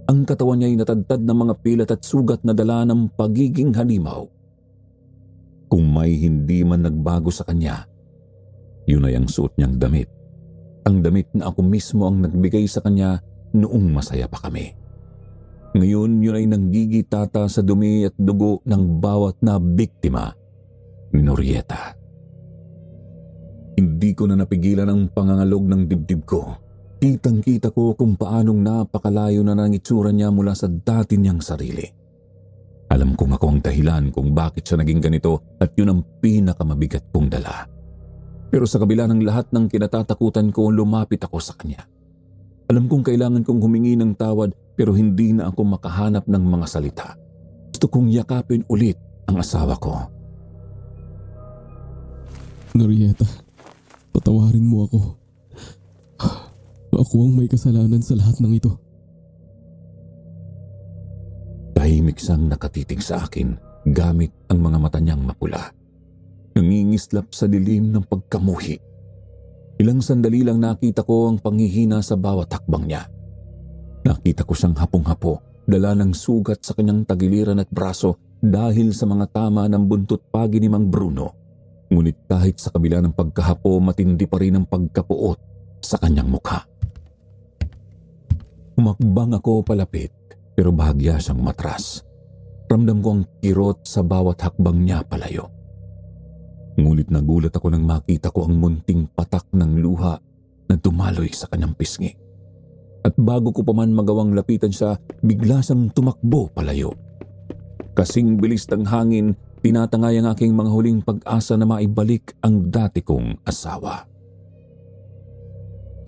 Ang katawan niya ay natadtad ng mga pilat at sugat na dala ng pagiging halimaw. Kung may hindi man nagbago sa kanya, yun ay ang suot niyang damit. Ang damit na ako mismo ang nagbigay sa kanya noong masaya pa kami. Ngayon yun ay nanggigitata sa dumi at dugo ng bawat na biktima ni Norieta. Hindi ko na napigilan ang pangangalog ng dibdib ko. Kitang-kita ko kung paanong napakalayo na ng itsura niya mula sa dati niyang sarili. Alam kong ako ang dahilan kung bakit siya naging ganito at yun ang pinakamamabigat kong dala. Pero sa kabila ng lahat ng kinatatakutan ko, lumapit ako sa kanya. Alam kong kailangan kong humingi ng tawad pero hindi na ako makahanap ng mga salita. Gusto kong yakapin ulit ang asawa ko. Norieta, patawarin mo ako. ako ang may kasalanan sa lahat ng ito. Tahimik siyang nakatitig sa akin gamit ang mga mata niyang mapula. Nangingislap sa dilim ng pagkamuhi. Ilang sandali lang nakita ko ang panghihina sa bawat hakbang niya. Nakita ko siyang hapong-hapo, dala ng sugat sa kanyang tagiliran at braso dahil sa mga tama ng buntot pagi ni Mang Bruno. Ngunit kahit sa kabila ng pagkahapo, matindi pa rin ang pagkapuot sa kanyang mukha. Umakbang ako palapit, pero bahagya siyang matras. Ramdam ko ang kirot sa bawat hakbang niya palayo. Ngunit nagulat ako nang makita ko ang munting patak ng luha na dumaloy sa kanyang pisngi. At bago ko pa man magawang lapitan siya, bigla siyang tumakbo palayo. Kasing bilis ng hangin, tinatangay ang aking mga huling pag-asa na maibalik ang dati kong asawa.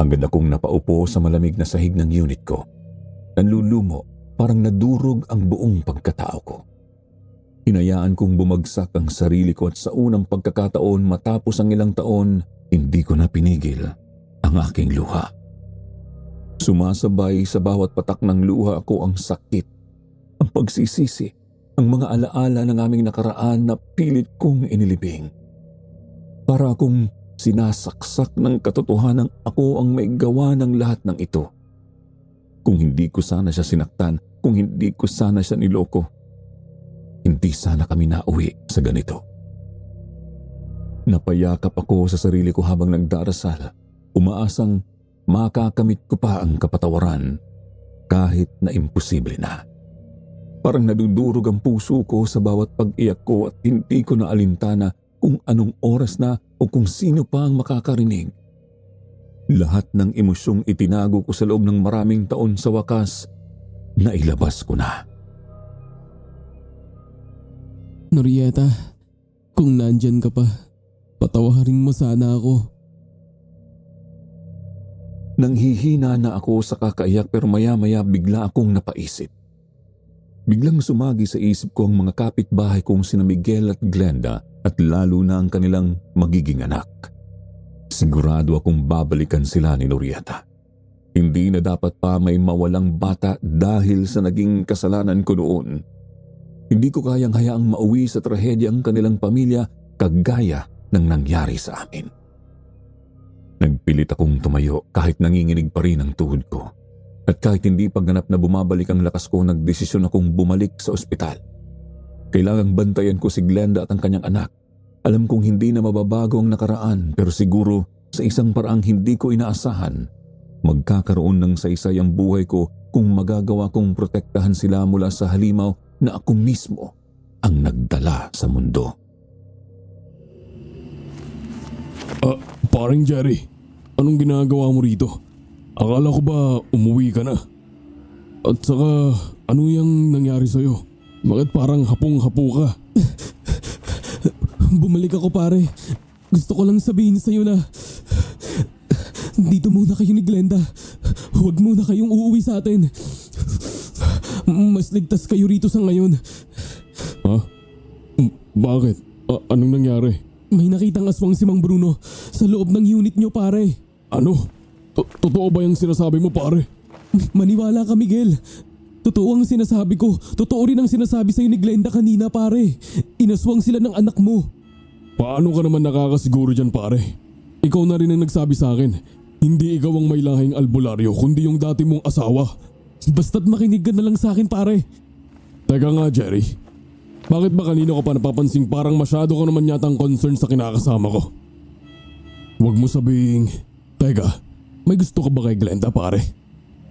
Agad akong napaupo sa malamig na sahig ng unit ko. Nanlulumo, parang nadurog ang buong pagkatao ko. Hinayaan kong bumagsak ang sarili ko at sa unang pagkakataon matapos ang ilang taon, hindi ko na pinigil ang aking luha. Sumasabay sa bawat patak ng luha ko ang sakit, ang pagsisisi, ang mga alaala ng aming nakaraan na pilit kong inilibing. Para akong sinasaksak ng katotohanang ako ang may gawa ng lahat ng ito. Kung hindi ko sana siya sinaktan, kung hindi ko sana siya niloko, hindi sana kami nauwi sa ganito. Napayakap ako sa sarili ko habang nagdarasal, umaasang makakamit ko pa ang kapatawaran kahit na imposible na. Parang nadudurog ang puso ko sa bawat pag-iyak ko at hindi ko na alintana kung anong oras na o kung sino pa ang makakarinig. Lahat ng emosyong itinago ko sa loob ng maraming taon sa wakas, nailabas ko na. Norieta, kung nandyan ka pa, patawarin mo sana ako. Nanghihina na ako sa kakaiyak pero maya-maya bigla akong napaisip. Biglang sumagi sa isip ko ang mga kapitbahay kong sina Miguel at Glenda at lalo na ang kanilang magiging anak. Sigurado akong babalikan sila ni Norieta. Hindi na dapat pa may mawalang bata dahil sa naging kasalanan ko noon. Hindi ko kayang hayaang mauwi sa trahedya ang kanilang pamilya kagaya ng nangyari sa amin. Nagpilit akong tumayo kahit nanginginig pa rin ang tuhod ko. At kahit hindi pagganap na bumabalik ang lakas ko, nagdesisyon akong bumalik sa ospital. Kailangang bantayan ko si Glenda at ang kanyang anak. Alam kong hindi na mababago ang nakaraan pero siguro sa isang paraang hindi ko inaasahan, magkakaroon ng saysay ang buhay ko kung magagawa kong protektahan sila mula sa halimaw na ako mismo ang nagdala sa mundo. Paring Jerry, anong ginagawa mo rito? Akala ko ba umuwi ka na? At saka, ano yung nangyari sa'yo? Bakit parang hapong-hapo ka? Bumalik ako pare. Gusto ko lang sabihin sa'yo na dito muna kayo ni Glenda. Huwag muna kayong uuwi sa atin. Mas ligtas kayo rito sa ngayon. Ha? Bakit? Anong nangyari? May nakitang aswang si Mang Bruno sa loob ng unit nyo pare. Ano? Totoo ba yung sinasabi mo pare? Maniwala ka Miguel. Totoo ang sinasabi ko. Totoo rin ang sinasabi sa'yo ni Glenda kanina pare. Inaswang sila ng anak mo. Paano ka naman nakakasiguro dyan pare? Ikaw na rin ang nagsabi sa akin. Hindi ikaw ang may lahing albularyo kundi yung dati mong asawa. Basta't makinig ka na lang sa akin pare. Teka nga Jerry. Bakit ba kanina ko pa napapansing parang masyado ka naman yatang concern sa kinakasama ko? Huwag mo sabing... Teka, may gusto ka ba kay Glenda pare?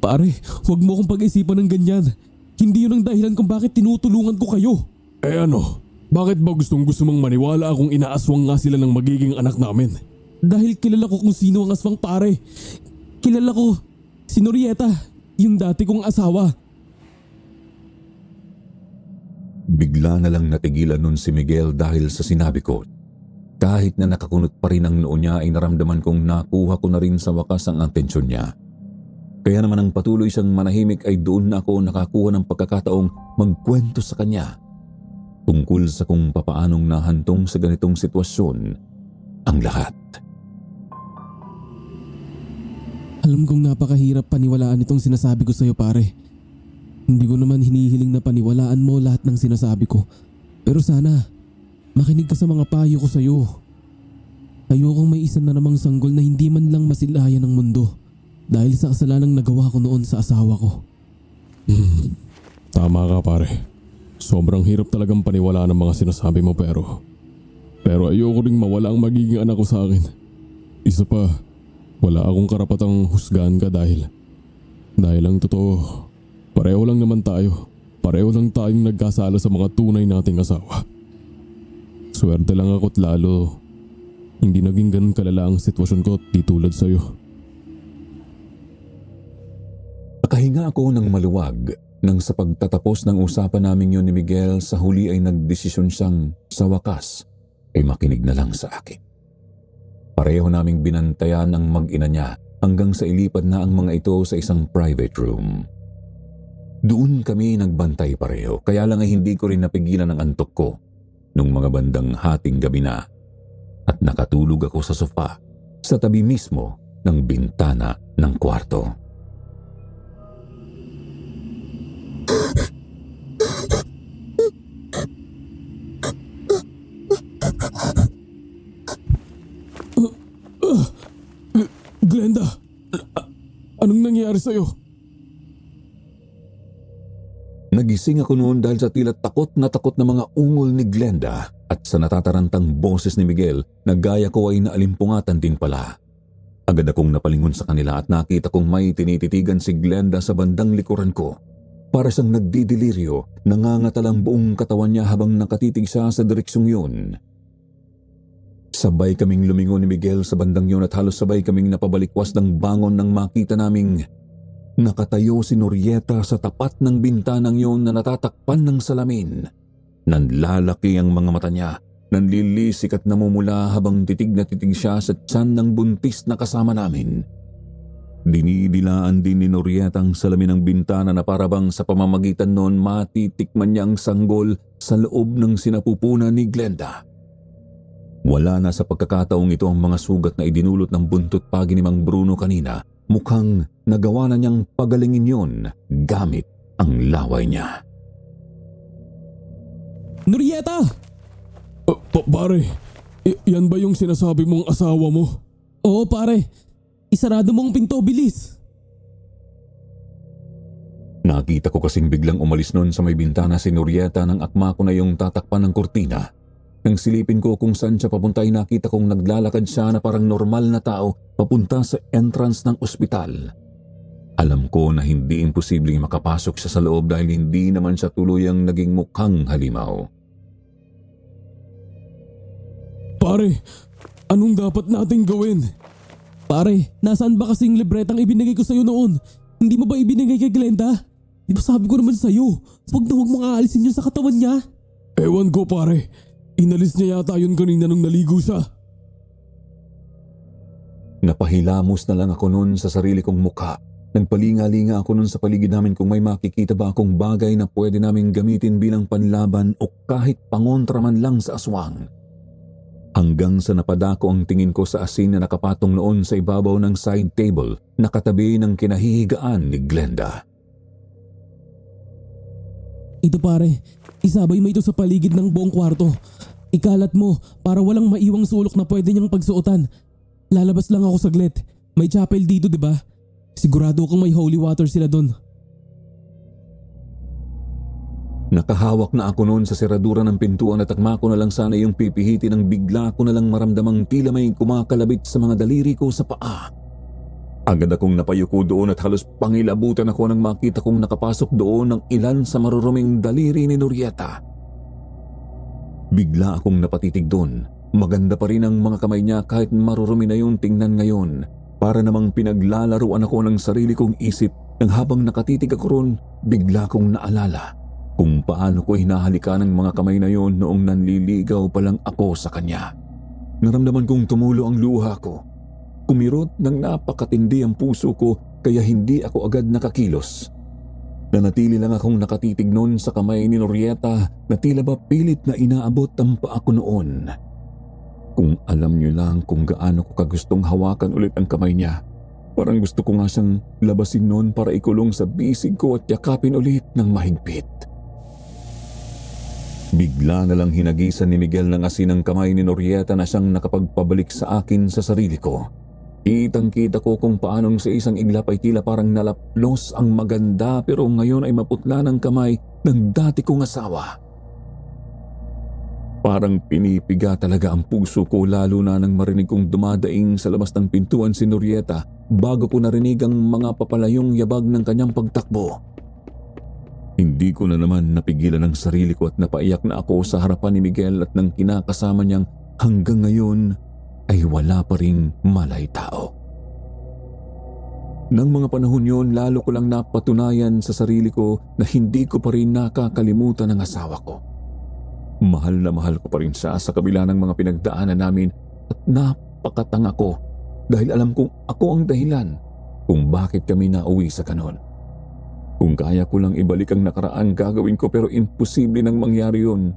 Pare, huwag mo akong pag-isipan ng ganyan. Hindi yun ang dahilan kung bakit tinutulungan ko kayo. Eh ano? Bakit ba gusto mong maniwala akong inaaswang nga sila ng magiging anak namin? Dahil kilala ko kung sino ang aswang pare. Kilala ko si Norieta, yung dati kong asawa. Bigla na lang natigilan nun si Miguel dahil sa sinabi ko. Kahit na nakakunot pa rin ang noo niya ay naramdaman kong nakuha ko na rin sa wakas ang atensyon niya. Kaya naman ang patuloy siyang manahimik ay doon na ako nakakuha ng pagkakataong magkwento sa kanya tungkol sa kung papaanong nahantong sa ganitong sitwasyon ang lahat. Alam kong napakahirap paniwalaan itong sinasabi ko sa'yo, pare. Hindi ko naman hinihiling na paniwalaan mo lahat ng sinasabi ko. Pero sana, makinig ka sa mga payo ko sa'yo. Ayokong may isa na namang sanggol na hindi man lang masilayan ng mundo dahil sa kasalanang nagawa ko noon sa asawa ko. Tama ka pare. Sobrang hirap talagang paniwalaan ng mga sinasabi mo pero ayoko ring mawala ang magiging anak ko sa akin. Isa pa, wala akong karapatang husgahan ka dahil ang totoo, pareho lang naman tayo. Pareho lang tayong nagkasala sa mga tunay nating asawa. Swerte lang ako't lalo hindi naging ganun kalala ang sitwasyon ko di tulad sa'yo. Nakahinga ako ng maluwag nang sa pagtatapos ng usapan namin yun ni Miguel sa huli ay nagdesisyon siyang sa wakas ay makinig na lang sa akin. Pareho naming binantayan ang mag-ina niya hanggang sa ilipat na ang mga ito sa isang private room. Doon kami nagbantay pareho kaya lang ay hindi ko rin napigilan ang antok ko nung mga bandang hating gabi na at nakatulog ako sa sofa sa tabi mismo ng bintana ng kwarto. Glenda, anong nangyari sa'yo? Nagising ako noon dahil sa tila takot na mga ungol ni Glenda at sa natatarantang boses ni Miguel na gaya ko ay naalimpungatan din pala. Agad akong napalingon sa kanila at nakita kong may tinititigan si Glenda sa bandang likuran ko. Para siyang nagdidelirio, nangangatalang buong katawan niya habang nakatitig siya sa direksyong yun. Sabay kaming lumingon ni Miguel sa bandang yun at halos sabay kaming napabalikwas ng bangon nang makita naming nakatayo si Norieta sa tapat ng bintanang yun na natatakpan ng salamin. Nanlalaki ang mga mata niya, nanlilisik at namumula habang titig na titig siya sa tiyan ng buntis na kasama namin. Dinidilaan din ni Norieta ang salamin ng bintana na parabang sa pamamagitan noon matitikman niya ang sanggol sa loob ng sinapupunan ni Glenda. Wala na sa pagkakataong ito ang mga sugat na idinulot ng buntot pagi ni Mang Bruno kanina. Mukhang nagawa na niyang pagalingin yon gamit ang laway niya. Norieta! Pare, yan ba yung sinasabi mong asawa mo? Oo pare, isarado mo ang pinto, bilis! Nakita ko kasing biglang umalis noon sa may bintana si Norieta nang akma ko na yung tatakpan ng kurtina. Nang silipin ko kung saan siya papunta ay nakita kong naglalakad siya na parang normal na tao papunta sa entrance ng ospital. Alam ko na hindi imposibleng makapasok siya sa loob dahil hindi naman siya tuluyang naging mukhang halimaw. Pare, anong dapat nating gawin? Pare, nasaan ba kasing libretang ibinigay ko sa'yo noon? Hindi mo ba ibinigay kay Glenda? Di ba sabi ko naman sa'yo, huwag na huwag mong aalisin yun sa katawan niya? Ewan ko pare, inalis niya yata yun kanina nung naligo siya. Napahilamos na lang ako noon sa sarili kong mukha. Nagpalinga-linga ako noon sa paligid namin kung may makikita ba akong bagay na pwede naming gamitin bilang panlaban o kahit pangontra man lang sa aswang. Hanggang sa napadako ang tingin ko sa asin na nakapatong noon sa ibabaw ng side table na katabi ng kinahihigaan ni Glenda. Ito pare, isabay mo ito sa paligid ng buong kwarto. Ikalat mo para walang maiwang sulok na pwede niyang pagsuotan. Lalabas lang ako saglit. May chapel dito, di ba? Sigurado kong may holy water sila doon. Nakahawak na ako noon sa seradura ng pintuan at akma ko na lang sana yung pipihiti nang bigla ko na lang maramdamang tila may kumakalabit sa mga daliri ko sa paa. Agad akong napayuko doon at halos pangilabutan ako nang makita kong nakapasok doon ng ilan sa maruruming daliri ni Norieta. Bigla akong napatitig doon. Maganda pa rin ang mga kamay niya kahit marurumi na yung tingnan ngayon. Para namang pinaglalaruan ako ng sarili kong isip nang habang nakatitig ako ron, bigla kong naalala kung paano ko hinahalikan ng mga kamay na yon noong nanliligaw pa lang ako sa kanya. Naramdaman kong tumulo ang luha ko. Kumirot ng napakatindi ang puso ko kaya hindi ako agad nakakilos. Nanatili lang akong nakatitig noon sa kamay ni Norieta na tila ba pilit na inaabot ang paa ko noon. Kung alam niyo lang kung gaano ko kagustong hawakan ulit ang kamay niya, Parang gusto ko nga siyang labasin noon para ikulong sa bisig ko at yakapin ulit ng mahigpit. Bigla na lang hinagisan ni Miguel ng asin ang kamay ni Norieta na siyang nakapagpabalik sa akin sa sarili ko. Kitang-kita ko kung paanong sa isang iglap ay tila parang nalaplos ang maganda pero ngayon ay maputla ng kamay ng dati kong asawa. Parang pinipiga talaga ang puso ko lalo na nang marinig kong dumadaing sa labas ng pintuan si Norieta bago ko narinig ang mga papalayong yabag ng kanyang pagtakbo. Hindi ko na naman napigilan ang sarili ko at napaiyak na ako sa harapan ni Miguel at ng kinakasama niyang hanggang ngayon ay wala pa ring malay tao. Nang mga panahon yun, lalo ko lang napatunayan sa sarili ko na hindi ko pa rin nakakalimutan ang asawa ko. Mahal na mahal ko pa rin siya sa kabila ng mga pinagdaanan namin at napakatanga ko dahil alam kong ako ang dahilan kung bakit kami nauwi sa kanon. Kung kaya ko lang ibalik ang nakaraan, gagawin ko pero imposible nang mangyari yun.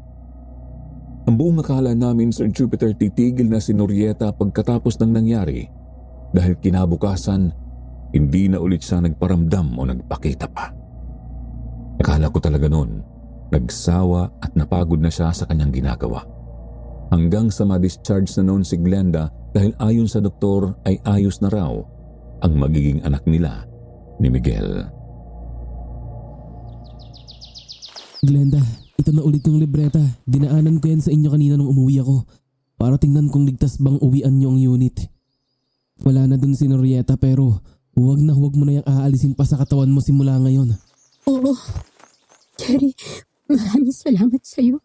Ang buong akala namin, Sir Jupiter, titigil na si Norieta pagkatapos ng nangyari dahil kinabukasan hindi na ulit siya nagparamdam o nagpakita pa. Akala ko talaga noon nagsawa at napagod na siya sa kanyang ginagawa. Hanggang sa ma-discharge na noon si Glenda dahil ayon sa doktor ay ayos na raw ang magiging anak nila ni Miguel. Glenda, ito na ulit yung libreta. Dinaanan ko yan sa inyo kanina nung umuwi ako para tingnan kung ligtas bang uwian niyo ang unit. Wala na dun si Norieta pero huwag mo na yung aalisin pa sa katawan mo simula ngayon. Oo. Jerry, maraming salamat sa'yo.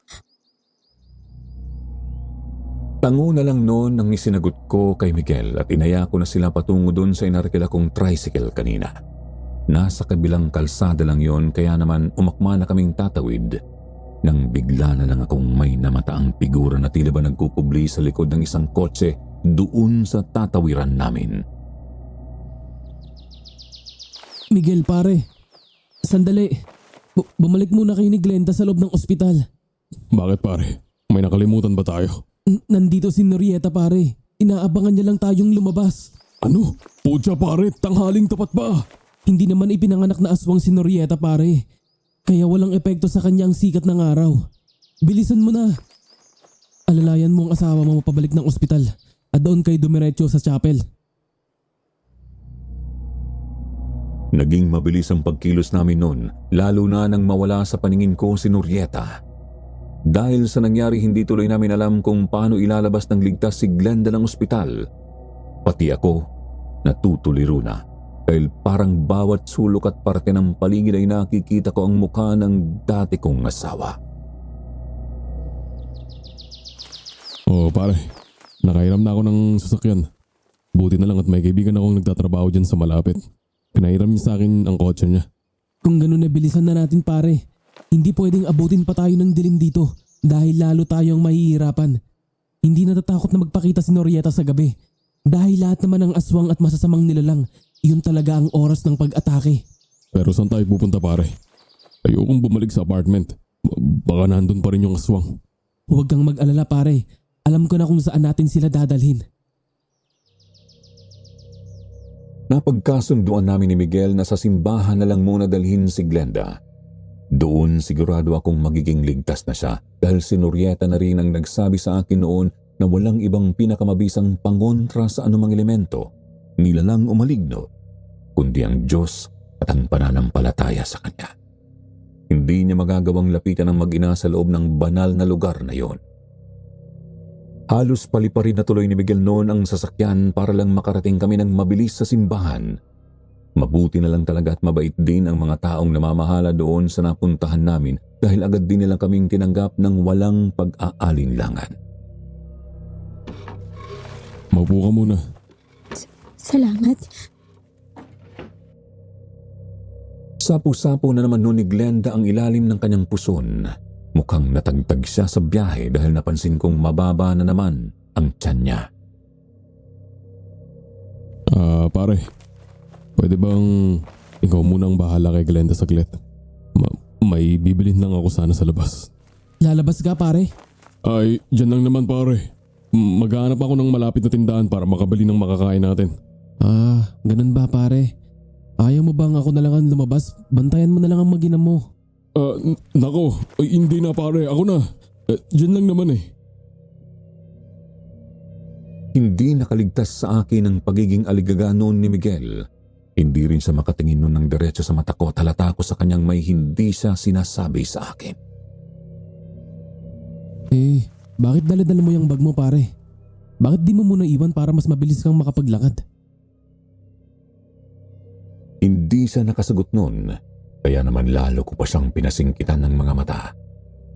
Tango na lang noon ang isinagot ko kay Miguel at inaya ko na sila patungo doon sa inarkila kong tricycle kanina. Nasa kabilang kalsada lang yon kaya naman umakma na kaming tatawid nang bigla na lang akong may namataang figura na tila ba nagkukubli sa likod ng isang kotse doon sa tatawiran namin. Miguel pare, sandali. Bumalik muna kayo ni Glenda sa loob ng ospital. Bakit pare? May nakalimutan ba tayo? Nandito si Norieta pare. Inaabangan niya lang tayong lumabas. Ano? Putya pare, tanghaling tapat ba? Hindi naman ipinanganak na aswang si Norieta pare. Kaya walang epekto sa kanya ang sikat ng araw. Bilisan mo na. Alalayan mo ang asawa mo pabalik ng ospital at doon kayo dumiretso sa chapel. Naging mabilis ang pagkilos namin noon, lalo na nang mawala sa paningin ko si Norieta. Dahil sa nangyari, hindi tuloy namin alam kung paano ilalabas ng ligtas si Glenda ng ospital. Pati ako, natutuliro na. Dahil parang bawat sulok at parte ng paligid ay nakikita ko ang mukha ng dati kong asawa. Oo pare, nakairam na ako ng sasakyan. Buti na lang at may kaibigan akong nagtatrabaho dyan sa malapit. Pinairam niya sa akin ang kotse niya. Kung ganun na bilisan na natin pare. Hindi pwedeng abutin pa tayo ng dilim dito dahil lalo tayong mahihirapan. Hindi natatakot na magpakita si Norieta sa gabi dahil lahat naman ng aswang at masasamang nilalang, iyon talaga ang oras ng pag-atake. Pero saan tayo pupunta pare? Ayokong bumalik sa apartment. Baka nandun pa rin yung aswang. Huwag kang mag-alala pare. Alam ko na kung saan natin sila dadalhin. Napagkasunduan namin ni Miguel na sa simbahan na lang muna dalhin si Glenda. Doon sigurado akong magiging ligtas na siya dahil si Norieta na rin ang nagsabi sa akin noon na walang ibang pinakamabisang pangontra sa anumang elemento, nilalang o maligno, kundi ang Diyos at ang pananampalataya sa Kanya. Hindi niya magagawang lapitan ng mag-ina sa loob ng banal na lugar na yon. Halos paliparin na tuloy ni Miguel noon ang sasakyan para lang makarating kami ng mabilis sa simbahan. Mabuti na lang talaga at mabait din ang mga taong namamahala doon sa napuntahan namin dahil agad din nila kaming tinanggap ng walang pag-aalinlangan. Maupo ka muna. Salamat. Sapo-sapo na naman noon ni Glenda ang ilalim ng kanyang puson. Mukhang natagtag siya sa biyahe dahil napansin kong mababa na naman ang tiyan niya. Pare, pwede bang ikaw muna ang bahala kay Glenda saglit? May bibilin lang ako sana sa labas. Lalabas ka pare? Ay, dyan lang naman pare. Maghahanap ako ng malapit na tindahan para makabili ng makakain natin. Ganun ba pare? Ayaw mo bang ako na lang ang lumabas? Bantayan mo na lang ang mag-ina mo. Nako, ay, hindi na pare, ako na. Diyan lang naman eh. Hindi nakaligtas sa akin ang pagiging aligaga noon ni Miguel. Hindi rin siya makatingin noon ng diretso sa mata ko at halata ko sa kanyang may hindi siya sinasabi sa akin. Bakit dala-dala mo yung bag mo pare? Bakit di mo muna iwan para mas mabilis kang makapaglakad? Hindi siya nakasagot noon, kaya naman lalo ko pa siyang pinasingkitan ng mga mata.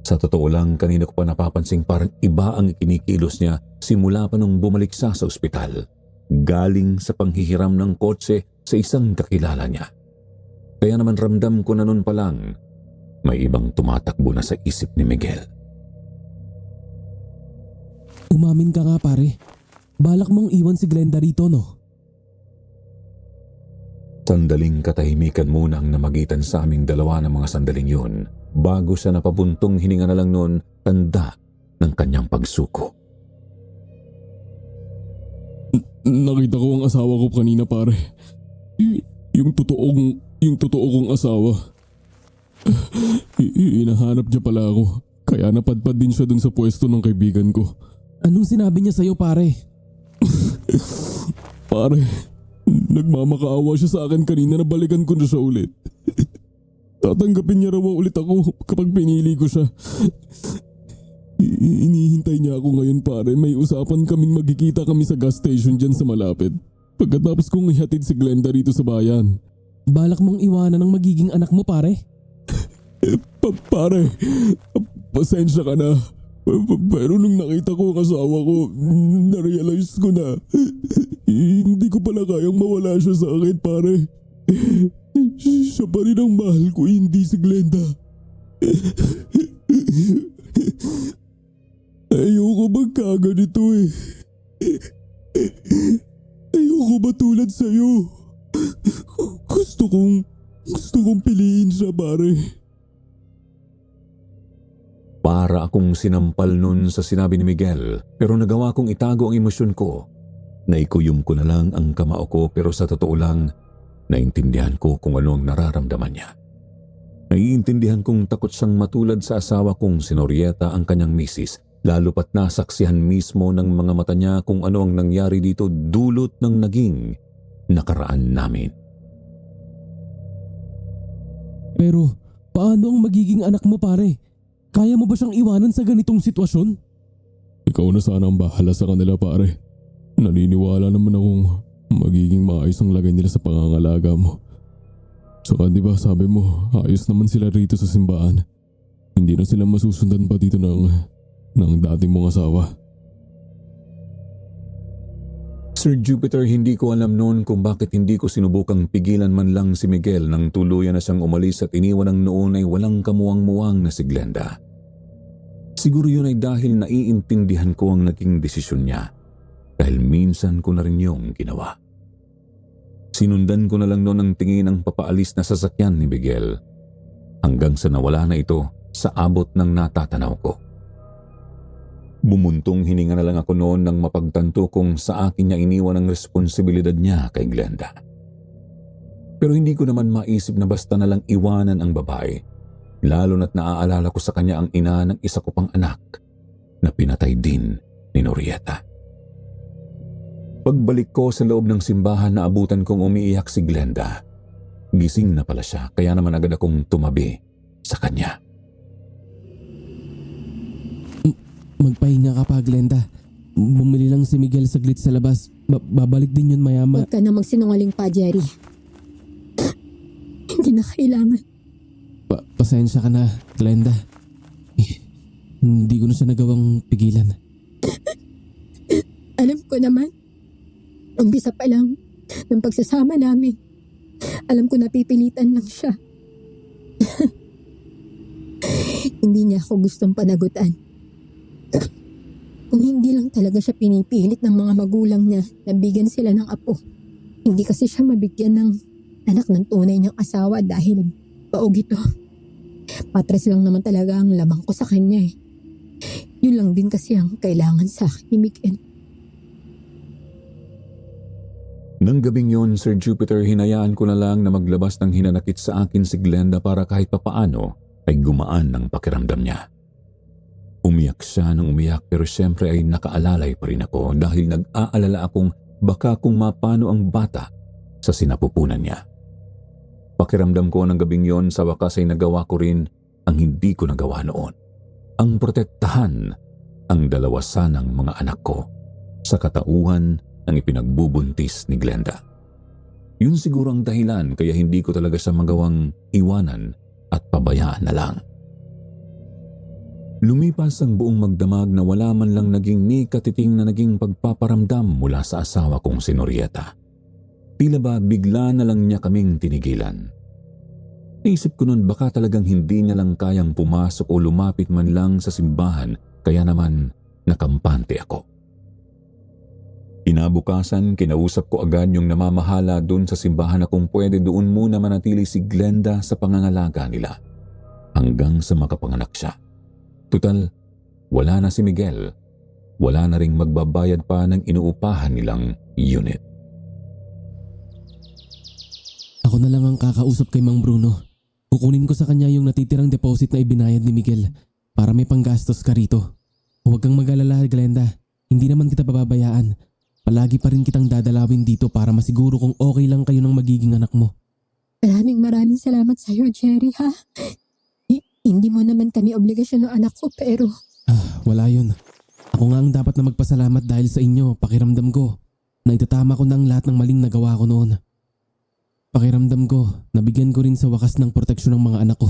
Sa totoo lang, kanina ko pa napapansing parang iba ang ikinikilos niya simula pa nung bumalik siya sa ospital. Galing sa panghihiram ng kotse sa isang kakilala niya. Kaya naman ramdam ko na noon pa lang, may ibang tumatakbo na sa isip ni Miguel. Umamin ka nga pare. Balak mong iwan si Glenda rito no? Sandaling katahimikan muna ang namagitan sa aming dalawa ng mga sandaling yun bago siya napabuntong hininga na lang noon tanda ng kanyang pagsuko. Nakita ko ang asawa ko kanina pare. Yung totoo kong asawa. Hinahanap niya pala ako. Kaya napadpad din siya dun sa pwesto ng kaibigan ko. Anong sinabi niya sa'yo pare? Pare, nagmamakaawa siya sa akin kanina na balikan ko na siya ulit. Tatanggapin niya raw ulit ako kapag pinili ko siya. Inihintay niya ako ngayon pare. May usapan kaming magkikita kami sa gas station dyan sa malapit. Pagkatapos kong ihatid si Glenda rito sa bayan. Balak mong iwanan ang magiging anak mo pare? Pare, pasensya ka na. Pero nung nakita ko ang asawa ko, narealize ko na hindi ko pala kayang mawala siya sa akin pare. Siya pa rin ang mahal ko, hindi si Glenda. Ayoko magkaganito eh. Ayoko matulad sa'yo. Gusto kong piliin siya pare. Para akong sinampal nun sa sinabi ni Miguel pero nagawa kong itago ang emosyon ko. Naikuyom ko na lang ang kamao ko pero sa totoo lang, naintindihan ko kung ano ang nararamdaman niya. Naiintindihan kong takot siyang matulad sa asawa kong si Norieta ang kanyang misis, lalo pat nasaksihan mismo ng mga mata niya kung ano ang nangyari dito dulot ng naging nakaraan namin. Pero paano ang magiging anak mo pare? Kaya mo ba siyang iwanan sa ganitong sitwasyon? Ikaw na sana ang bahala sa kanila pare. Naniniwala naman akong magiging maayos ang lagay nila sa pangangalaga mo. Saka di ba sabi mo ayos naman sila rito sa simbahan. Hindi na sila masusundan pa dito ng dati mong asawa. Sir Jupiter, hindi ko alam noon kung bakit hindi ko sinubukang pigilan man lang si Miguel nang tuluyan na siyang umalis at iniwan ang noon ay walang kamuwang-muwang na si Glenda. Siguro yun ay dahil naiintindihan ko ang naging desisyon niya dahil minsan ko na rin yung ginawa. Sinundan ko na lang noon ang tingin ng papaalis na sasakyan ni Miguel hanggang sa nawala na ito sa abot ng natatanaw ko. Bumuntong hininga na lang ako noon nang mapagtanto kung sa akin niya iniwan ang responsibilidad niya kay Glenda. Pero hindi ko naman maisip na basta na lang iwanan ang babae, lalo na't naaalala ko sa kanya ang ina ng isa ko pang anak na pinatay din ni Norieta. Pagbalik ko sa loob ng simbahan, naabutan kong umiiyak si Glenda. Gising na pala siya, kaya naman agad akong tumabi sa kanya. Magpahinga ka pa Glenda. Bumili lang si Miguel saglit sa labas. Babalik din yun maya-maya. Huwag ka na magsinungaling pa, Jerry. Hindi na kailangan. Pasensya ka na, Glenda. Hindi ko na siya nagawang pigilan. Alam ko naman. Umpisa pa lang ng pagsasama namin. Alam ko napipilitan lang siya. Hindi niya ako gustong panagutan. Kung hindi lang talaga siya pinipilit ng mga magulang niya na bigyan sila ng apo. Hindi kasi siya mabigyan ng anak ng tunay niyang asawa dahil paog ito. Patres lang naman talaga ang lamang ko sa kanya eh. Yun lang din kasi ang kailangan sa akin ni Miguel. Nang gabing yon, Sir Jupiter, hinayaan ko na lang na maglabas ng hinanakit sa akin si Glenda para kahit papaano ay gumaan ng pakiramdam niya. Umiyak siya ng umiyak pero siyempre ay nakaalalay pa rin ako dahil nag-aalala akong baka kung mapano ang bata sa sinapupunan niya. Pakiramdam ko ng gabing yon sa wakas ay nagawa ko rin ang hindi ko nagawa noon. Ang protektahan ang dalawa sanang mga anak ko sa katauhan ng ipinagbubuntis ni Glenda. Yun siguro ang dahilan kaya hindi ko talaga siya magawang iwanan at pabayaan na lang. Lumipas ang buong magdamag na wala man lang naging ni katiting na naging pagpaparamdam mula sa asawa kong si Norieta. Tila ba bigla na lang niya kaming tinigilan. Naisip ko nun baka talagang hindi niya lang kayang pumasok o lumapit man lang sa simbahan kaya naman nakampante ako. Inabukasan, kinausap ko agad yung namamahala doon sa simbahan na kung pwede doon muna manatili si Glenda sa pangangalaga nila hanggang sa makapanganak siya. Tutal, wala na si Miguel. Wala na ring magbabayad pa ng inuupahan nilang unit. Ako na lang ang kakausap kay Mang Bruno. Kukunin ko sa kanya yung natitirang deposit na ibinayad ni Miguel para may panggastos ka rito. Huwag kang mag-alala, Glenda. Hindi naman kita pababayaan. Palagi pa rin kitang dadalawin dito para masiguro kung okay lang kayo ng magiging anak mo. Maraming salamat sa'yo, Jerry, ha? Hindi mo naman kami obligasyon ng anak ko, pero... Wala yun. Ako nga ang dapat na magpasalamat dahil sa inyo, pakiramdam ko na itatama ko na ang lahat ng maling nagawa ko noon. Pakiramdam ko, nabigyan ko rin sa wakas ng proteksyon ng mga anak ko.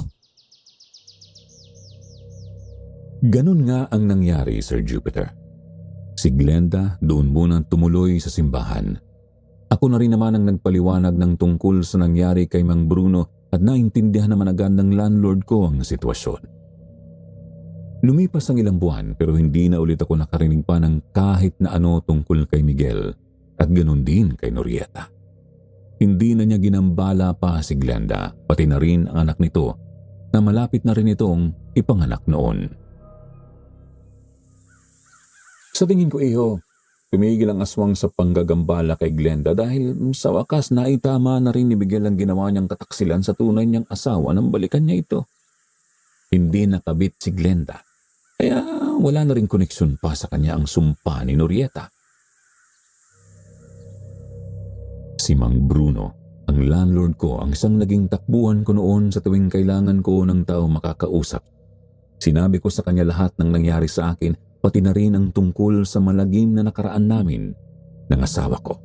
Ganun nga ang nangyari, Sir Jupiter. Si Glenda doon muna tumuloy sa simbahan. Ako na rin naman ang nagpaliwanag ng tungkol sa nangyari kay Mang Bruno at naintindihan naman agad ng landlord ko ang sitwasyon. Lumipas ang ilang buwan pero hindi na ulit ako nakarinig pa ng kahit na ano tungkol kay Miguel at ganun din kay Norieta. Hindi na niya ginambala pa si Glenda, pati na rin ang anak nito na malapit na rin itong ipanganak noon. Sa tingin ko, iho, tumigil ang aswang sa panggagambala kay Glenda dahil sa wakas naitama na rin ni Miguel ang ginawa niyang kataksilan sa tunay niyang asawa nang balikan niya ito. Hindi nakabit si Glenda, kaya wala na rin koneksyon pa sa kanya ang sumpa ni Norieta. Si Mang Bruno, ang landlord ko, ang isang naging takbuhan ko noon sa tuwing kailangan ko ng tao makakausap. Sinabi ko sa kanya lahat ng nangyari sa akin, pati na rin ang tungkol sa malagim na nakaraan namin ng asawa ko.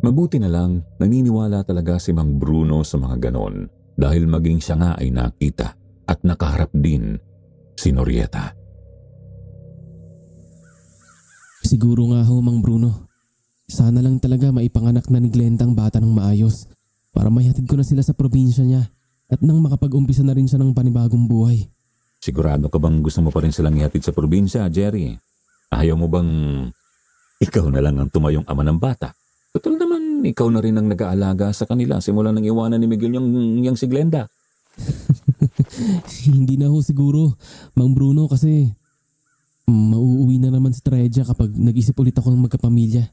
Mabuti na lang, naniniwala talaga si Mang Bruno sa mga ganon dahil maging siya nga ay nakita at nakaharap din si Norieta. Siguro nga ho, Mang Bruno. Sana lang talaga maipanganak na ni Glenda ang bata ng maayos para maihatid ko na sila sa probinsya niya at nang makapag-umpisa na rin siya ng panibagong buhay. Sigurado ka bang gusto mo pa rin silang ihatid sa probinsya, Jerry? Ayaw mo bang ikaw na lang ang tumayong ama ng bata? Total naman, ikaw na rin ang nag-aalaga sa kanila simula nang iwanan ni Miguel yung si Glenda. Hindi na ho siguro, Mang Bruno, kasi mauuwi na naman si Treja kapag nag-isip ulit ako ng magkapamilya.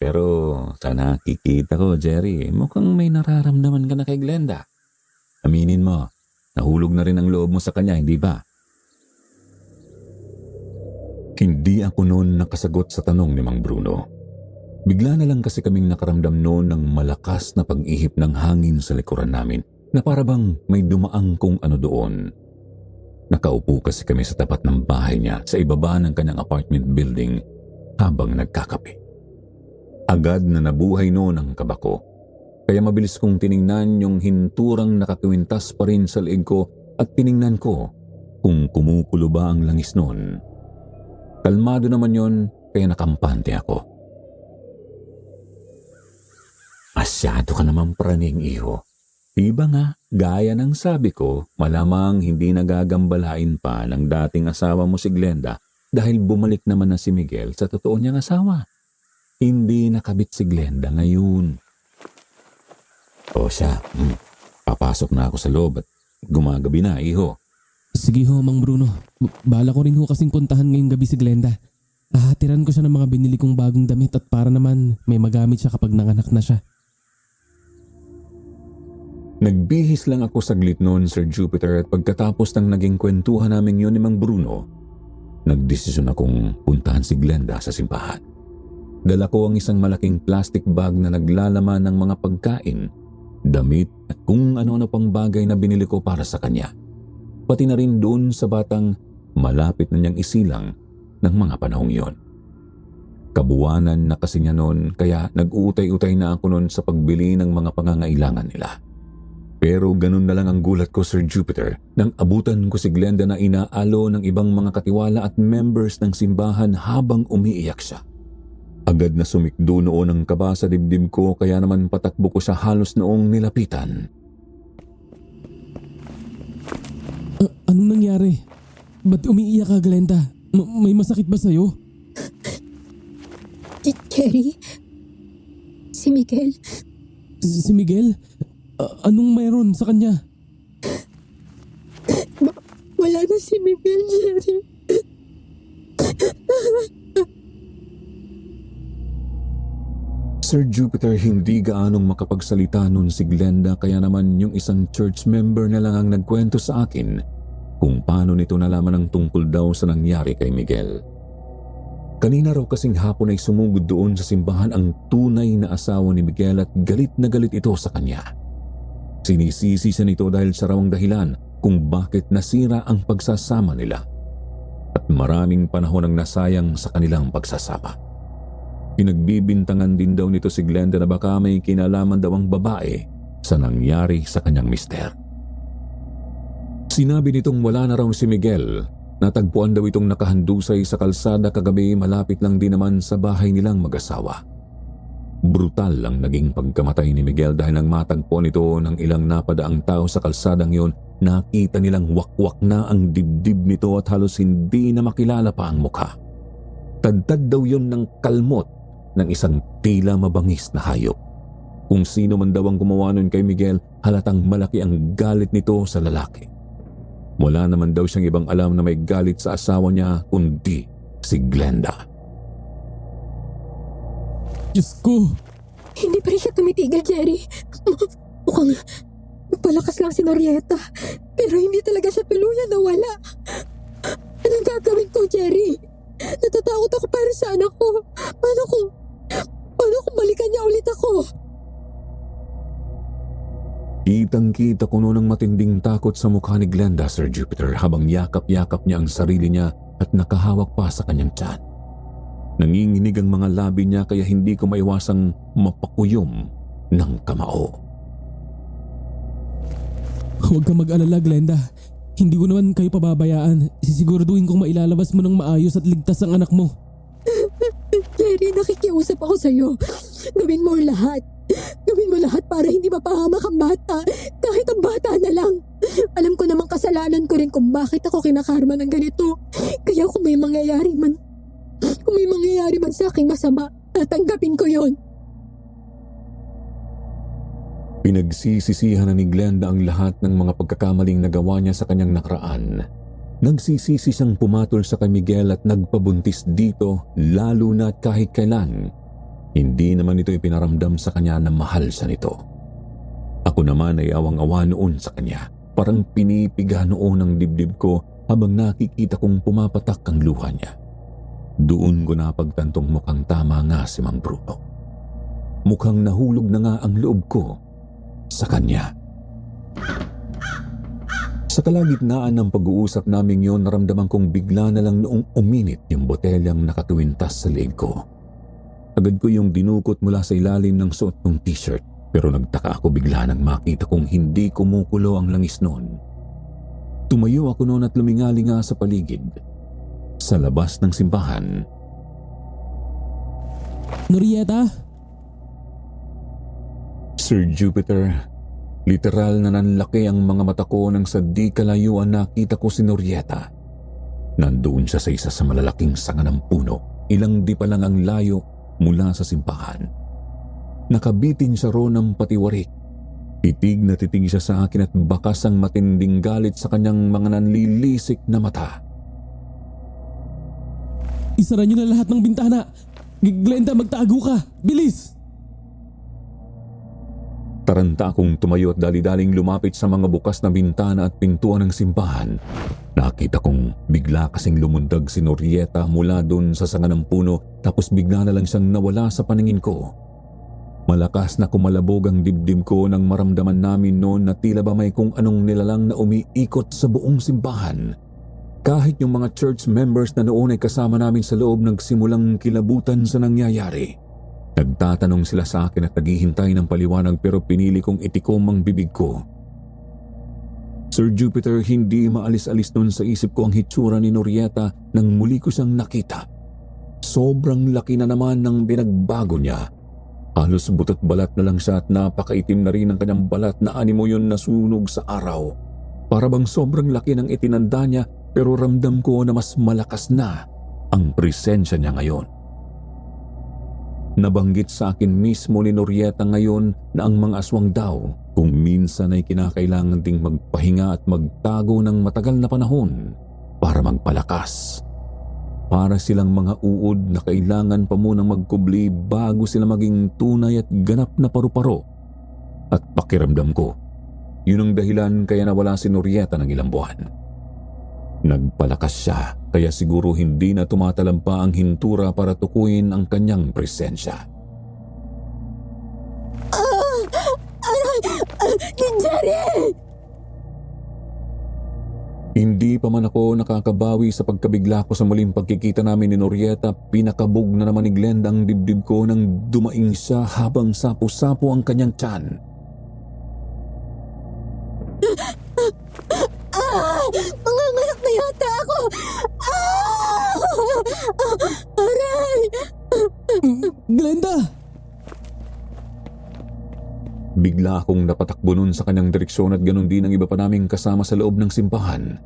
Pero sa nakikita ko, Jerry, mukhang may nararamdaman ka na kay Glenda. Aminin mo, nahulog na rin ang loob mo sa kanya, hindi ba? Hindi ako noon nakasagot sa tanong ni Mang Bruno. Bigla na lang kasi kaming nakaramdam noon ng malakas na pag-ihip ng hangin sa likuran namin na para bang may dumaang kung ano doon. Nakaupo kasi kami sa tapat ng bahay niya sa ibaba ng kanyang apartment building habang nagkakape. Agad na nabuhay noon ang kaba ko. Kaya mabilis kong tiningnan yung hinturang nakakwintas pa rin sa leeg ko at tiningnan ko kung kumukulo ba ang langis noon. Kalmado naman yon kaya nakampante ako. Masyado ka naman praning, iho. Diba nga, gaya ng sabi ko, malamang hindi nagagambalain pa ng dating asawa mo si Glenda dahil bumalik naman na si Miguel sa totoo niyang asawa. Hindi nakabit si Glenda ngayon. O siya, papasok na ako sa loob at gumagabi na, iho. Sige ho, Mang Bruno. Bala ko rin ho kasing puntahan ngayong gabi si Glenda. Hahatiran ko siya ng mga binili kong bagong damit at para naman may magamit siya kapag nanganak na siya. Nagbihis lang ako saglit noon, Sir Jupiter, at pagkatapos ng naging kwentuhan namin yun ni Mang Bruno, nagdesisyon akong puntahan si Glenda sa simbahan. Dala ko ang isang malaking plastic bag na naglalaman ng mga pagkain, damit at kung ano-ano pang bagay na binili ko para sa kanya. Pati na rin doon sa batang malapit na niyang isilang ng mga panahong yon. Kabuwanan na kasi niya noon kaya nag-uutay-utay na ako noon sa pagbili ng mga pangangailangan nila. Pero ganun na lang ang gulat ko, Sir Jupiter, nang abutan ko si Glenda na inaalo ng ibang mga katiwala at members ng simbahan habang umiiyak siya. Agad na sumikdo noon ang kaba sa dibdib ko kaya naman patakbo ko siya halos noong nilapitan. Anong nangyari? Ba't umiiyak ka, Glenda? May masakit ba sa'yo? Jerry? Si Miguel? Si Miguel? Anong mayroon sa kanya? Wala na si Miguel, Jerry. Sir Jupiter, hindi gaanong makapagsalita noon si Glenda kaya naman yung isang church member na lang ang nagkwento sa akin kung paano nito nalaman ang tungkol daw sa nangyari kay Miguel. Kanina raw kasing hapon ay sumugod doon sa simbahan ang tunay na asawa ni Miguel at galit na galit ito sa kanya. Sinisisi siya nito dahil sa rawang dahilan kung bakit nasira ang pagsasama nila at maraming panahon ang nasayang sa kanilang pagsasama. Pinagbibintangan din daw nito si Glenda na baka may kinalaman daw ang babae sa nangyari sa kanyang mister. Sinabi nitong wala na raw si Miguel. Natagpuan daw itong nakahandusay sa kalsada kagabi malapit lang din naman sa bahay nilang mag-asawa. Brutal ang naging pagkamatay ni Miguel dahil nang matagpuan ito ng ilang napadaang tao sa kalsadang yon, nakita nilang wakwak na ang dibdib nito at halos hindi na makilala pa ang mukha. Tadtad daw yon ng kalmot ng isang tila mabangis na hayop. Kung sino man daw ang gumawa nun kay Miguel, halatang malaki ang galit nito sa lalaki. Wala naman daw siyang ibang alam na may galit sa asawa niya kundi si Glenda. Diyos ko! Hindi pa rin siya tumitigil, Jerry. Mukhang palakas lang si Norieta. Pero hindi talaga siya tuluyan na wala. Anong gagawin ko, Jerry? Natatakot ako para sa anak ko. Paano kung balikan niya ulit ako? Kitang-kita ko noon ang matinding takot sa mukha ni Glenda, Sir Jupiter, habang yakap-yakap niya ang sarili niya at nakahawak pa sa kanyang tiyan. Nanginginig ang mga labi niya kaya hindi ko maiwasang mapakuyom ng kamao. Huwag kang mag-alala, Glenda. Hindi ko naman kayo pababayaan. Sisiguraduhin kong mailalabas mo ng maayos at ligtas ang anak mo. Jerry, nakikiusap ako sa'yo. Gawin mo lahat. Gawin mo lahat para hindi mapahamak ang bata. Kahit ang bata na lang. Alam ko namang kasalanan ko rin kung bakit ako kinakarma ng ganito. Kaya kung may mangyayari man sa aking masama, tatanggapin ko yon. Pinagsisisihan na ni Glenda ang lahat ng mga pagkakamaling nagawa niya sa kanyang nakaraan. Nagsisisi siyang pumatol sa kay Miguel at nagpabuntis dito lalo na kahit kailan. Hindi naman ito ipinaramdam sa kanya na mahal siya nito. Ako naman ay awang-awa noon sa kanya. Parang pinipiga noon ang dibdib ko habang nakikita kong pumapatak ang luha niya. Doon ko napagtantong mukhang tama nga si Mang Bruno. Mukhang nahulog na nga ang loob ko sa kanya. Sa kalagitnaan ng pag-uusap namin yon, naramdaman kong bigla na lang noong uminit yung botelyang nakatuwintas sa leeg ko. Agad ko yung dinukot mula sa ilalim ng suot ng t-shirt, pero nagtaka ako bigla nang makita kong hindi kumukulo ang langis noon. Tumayo ako noon at lumingali nga sa paligid. Sa labas ng simbahan. Norieta? Sir Jupiter, literal na nanlaki ang mga mata ko nang sa di kalayuan nakita ko si Norieta. Nandoon siya sa isa sa malalaking sanga ng puno, ilang di pa lang ang layo mula sa simbahan. Nakabitin siya roon ng patiwarik. Titig na titig siya sa akin at bakas ang matinding galit sa kanyang mga nanlilisik na mata. Isara niyo na lahat ng bintana. Glenda, magtago ka. Bilis! Taranta akong tumayo at dali-daling lumapit sa mga bukas na bintana at pintuan ng simbahan. Nakita kong bigla kasing lumundag si Norieta mula doon sa sanga ng puno tapos bigla na lang siyang nawala sa paningin ko. Malakas na kumalabog ang dibdib ko nang maramdaman namin noon na tila ba may kung anong nilalang na umiikot sa buong simbahan. Kahit yung mga church members na noon ay kasama namin sa loob nagsimulang kilabutan sa nangyayari. Nagtatanong sila sa akin at naghihintay ng paliwanag pero pinili kong itikom ang bibig ko. Sir Jupiter, hindi maalis-alis noon sa isip ko ang hitsura ni Norieta nang muli ko siyang nakita. Sobrang laki na naman ng binagbago niya. Halos butot balat na lang siya at napakaitim na rin ang kanyang balat na animo yun nasunog sa araw. Para bang sobrang laki ng itinanda niya pero ramdam ko na mas malakas na ang presensya niya ngayon. Nabanggit sa akin mismo ni Norieta ngayon na ang mga aswang daw kung minsan ay kinakailangan ding magpahinga at magtago ng matagal na panahon para magpalakas. Para silang mga uod na kailangan pa munang magkubli bago sila maging tunay at ganap na paru-paro. At pakiramdam ko, yun ang dahilan kaya nawala si Norieta ng ilang buwan. Nagpalakas siya kaya siguro hindi na tumatalampa ang hintura para tukuyin ang kanyang presensya. Jerry! Hindi pa man ako nakakabawi sa pagkabigla ko sa muling pagkikita namin ni Norieta, pinakabog na naman ni Glenda ang dibdib ko nang dumaing siya habang sapo-sapo ang kanyang tiyan. Manganganak na yata ako! Aray! Glenda! Bigla akong napatakbo nun sa kanyang direksyon at ganun din ang iba pa naming kasama sa loob ng simbahan.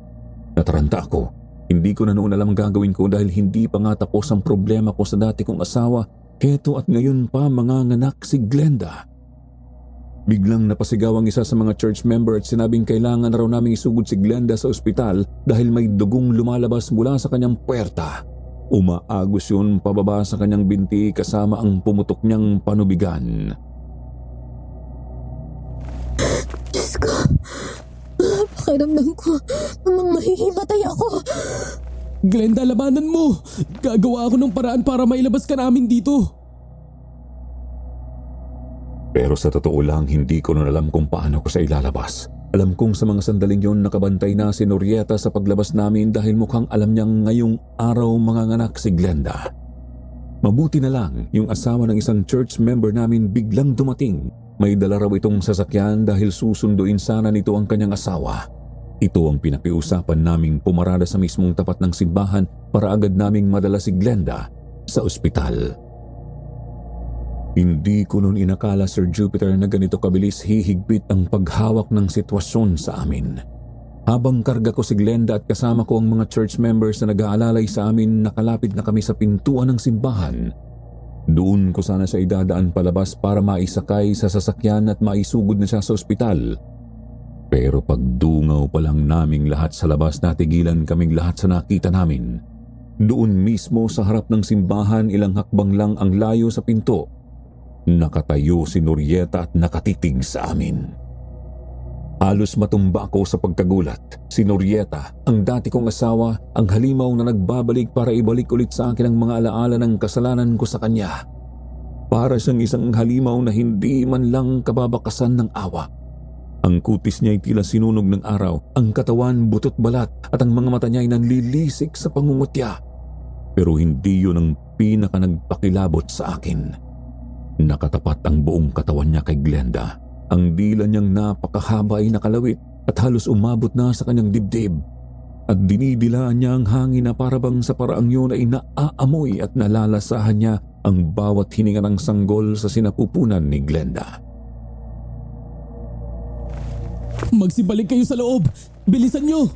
Nataranta ako. Hindi ko na noon alam ang gagawin ko dahil hindi pa nga tapos ang problema ko sa dati kong asawa. Heto at ngayon pa manganganak si Glenda. Biglang napasigaw ang isa sa mga church member at sinabing kailangan na raw naming isugod si Glenda sa ospital dahil may dugong lumalabas mula sa kanyang puwerta. Umaagos yun pababa sa kanyang binti kasama ang pumutok niyang panubigan. Diyos ko! Pakiramdam ko, mahihimatay ako! Glenda, labanan mo! Gagawa ako ng paraan para mailabas ka namin dito. Pero sa totoo lang, hindi ko na alam kung paano ko siya ilalabas. Alam kong sa mga sandaling yon nakabantay na si Norieta sa paglabas namin dahil mukhang alam niyang ngayong araw manganganak si Glenda. Mabuti na lang, yung asawa ng isang church member namin biglang dumating. May dala raw itong sasakyan dahil susunduin sana nito ang kanyang asawa. Ito ang pinakiusapan naming pumarada sa mismong tapat ng simbahan para agad naming madala si Glenda sa ospital. Hindi ko noon inakala, Sir Jupiter, na ganito kabilis hihigpit ang paghawak ng sitwasyon sa amin. Habang karga ko si Glenda at kasama ko ang mga church members na nag-aalalay sa amin, nakalapit na kami sa pintuan ng simbahan. Doon ko sana siya idadaan palabas para maisakay sa sasakyan at maisugod na siya sa ospital. Pero pagdungaw pa lang naming lahat sa labas, natigilan kaming lahat sa nakita namin. Doon mismo sa harap ng simbahan, ilang hakbang lang ang layo sa pinto, nakatayo si Norieta at nakatitig sa amin. Halos matumba ako sa pagkagulat. Si Norieta, ang dati kong asawa, ang halimaw na nagbabalik para ibalik ulit sa akin ang mga alaala ng kasalanan ko sa kanya. Para siyang isang halimaw na hindi man lang kababakasan ng awa. Ang kutis niya ay tila sinunog ng araw, ang katawan butot balat at ang mga mata niya ay nanlilisik sa pangungutya. Pero hindi yun ang pinaka nagpakilabot sa akin. Nakatapat ang buong katawan niya kay Glenda. Ang dila niyang napakahaba ay nakalawit at halos umabot na sa kanyang dibdib. At dinidilaan niya ang hangin na parabang sa paraang yun ay naaamoy at nalalasahan niya ang bawat hininga ng sanggol sa sinapupunan ni Glenda. Magsibalik kayo sa loob! Bilisan nyo!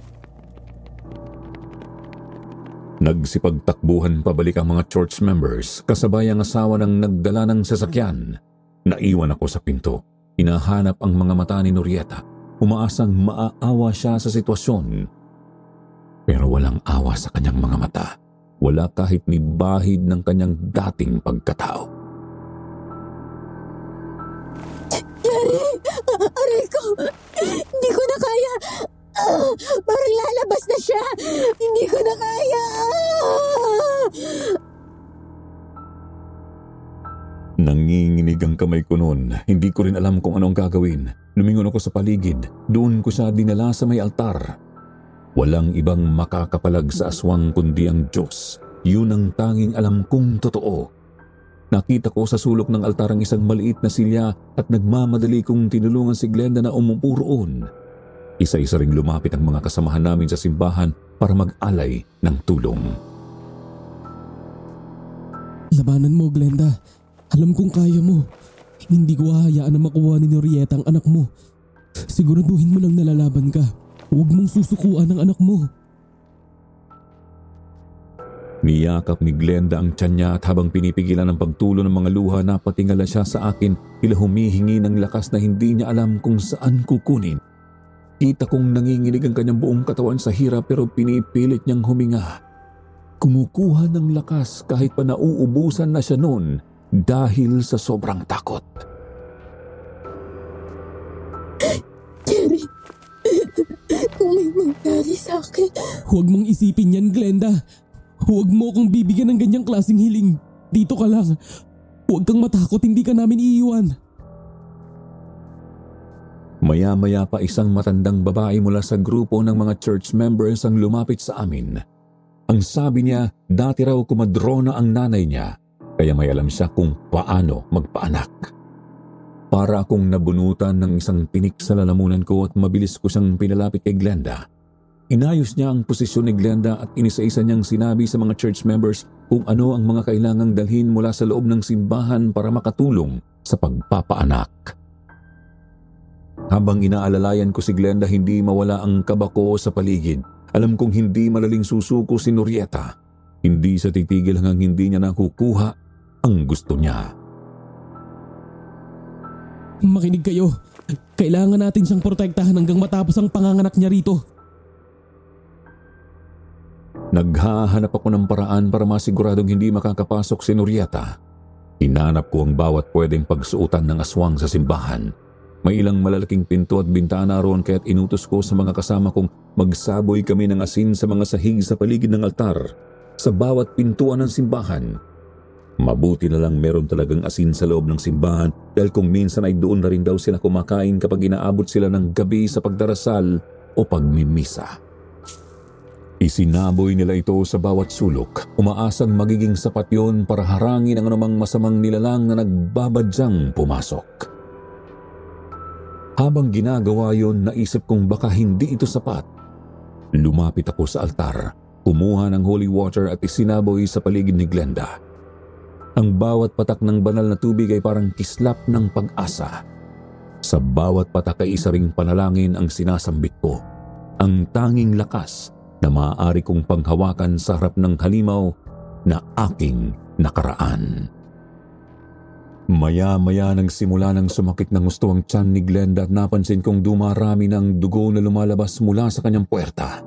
Nagsipagtakbuhan pabalik ang mga church members kasabay ang asawa ng nagdala ng sasakyan. Naiwan ako sa pinto. Hinahanap ang mga mata ni Norieta. Umaasang maaawa siya sa sitwasyon. Pero walang awa sa kanyang mga mata. Wala kahit ni bahid ng kanyang dating pagkatao. Jerry! Aray ko! Hindi ko na kaya! Parang lalabas na siya! Hindi ko na kaya! Nanginginig ang kamay ko noon. Hindi ko rin alam kung anong gagawin. Lumingon ako sa paligid. Doon ko siya dinala sa may altar. Walang ibang makakapalag sa aswang kundi ang Diyos. Yun ang tanging alam kong totoo. Nakita ko sa sulok ng altar ang isang maliit na silya at nagmamadali kong tinulungan si Glenda na umupo roon. Isa-isa ring lumapit ang mga kasamahan namin sa simbahan para mag-alay ng tulong. Labanan mo, Glenda. Alam kong kaya mo. Hindi ko hahayaan na makuha ni Norieta ang anak mo. Siguraduhin mo lang nalalaban ka. Huwag mong susukuan ang anak mo. Niyakap ni Glenda ang tiyan niya at habang pinipigilan ang pagtulo ng mga luha, napatingala siya sa akin, tila humihingi ng lakas na hindi niya alam kung saan kukunin. Kita kong nanginginig ang kanyang buong katawan sa hirap pero pinipilit niyang huminga. Kumukuha ng lakas kahit pa nauubusan na siya noon dahil sa sobrang takot. Jerry! Kung may mangyari sa akin, Huwag mong isipin yan, Glenda. Huwag mo akong bibigyan ng ganyang klaseng hiling. Dito ka lang. Huwag kang matakot, hindi ka namin iiwan. Maya-maya pa isang matandang babae mula sa grupo ng mga church members ang lumapit sa amin. Ang sabi niya, dati raw kumadrona ang nanay niya, kaya may alam siya kung paano magpaanak. Para akong nabunutan ng isang tinik sa lalamunan ko at mabilis ko siyang pinalapit kay Glenda. Inayos niya ang posisyon ni Glenda at inisa-isa niyang sinabi sa mga church members kung ano ang mga kailangang dalhin mula sa loob ng simbahan para makatulong sa pagpapaanak. Habang inaalalayan ko si Glenda, hindi mawala ang kaba ko sa paligid. Alam kong hindi malaling susuko si Norieta. Hindi siya titigil hanggang hindi niya nakukuha ang gusto niya. Makinig kayo. Kailangan natin siyang protektahan hanggang matapos ang panganganak niya rito. Naghahanap ako ng paraan para masiguradong hindi makakapasok si Norieta. Hinanap ko ang bawat pwedeng pagsuotan ng aswang sa simbahan. May ilang malalaking pinto at bintana roon kaya't inutos ko sa mga kasama kong magsaboy kami ng asin sa mga sahig sa paligid ng altar sa bawat pintuan ng simbahan. Mabuti na lang meron talagang asin sa loob ng simbahan dahil kung minsan ay doon na rin daw sila kumakain kapag inaabot sila ng gabi sa pagdarasal o pagmimisa. Isinaboy nila ito sa bawat sulok, umaasang magiging sapat yun para harangin ang anumang masamang nilalang na nagbabadyang pumasok. Habang ginagawa yon, naisip kong baka hindi ito sapat. Lumapit ako sa altar, kumuha ng holy water at isinaboy sa paligid ni Glenda. Ang bawat patak ng banal na tubig ay parang kislap ng pag-asa. Sa bawat patak ay isa ring panalangin ang sinasambit ko. Ang tanging lakas na maaari kong panghawakan sa harap ng halimaw na aking nakaraan. Maya-maya nagsimula ng sumakit ng gusto ang tiyan ni Glenda at napansin kong dumarami ng dugo na lumalabas mula sa kanyang puwerta.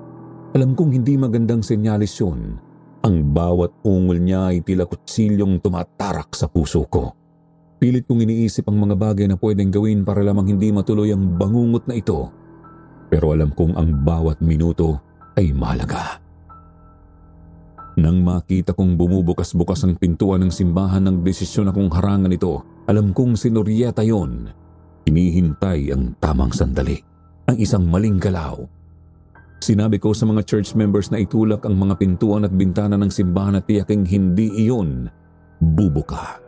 Alam kong hindi magandang senyalis yun. Ang bawat ungol niya ay tila kutsilyong tumatarak sa puso ko. Pilit kong iniisip ang mga bagay na pwedeng gawin para lamang hindi matuloy ang bangungot na ito. Pero alam kong ang bawat minuto ay mahalaga. Nang makita kong bumubukas-bukas ang pintuan ng simbahan, ng desisyon akong harangan ito. Alam kong si Norieta yon. Hinihintay ang tamang sandali, ang isang maling galaw. Sinabi ko sa mga church members na itulak ang mga pintuan at bintana ng simbahan at tiyaking hindi iyon bubuka.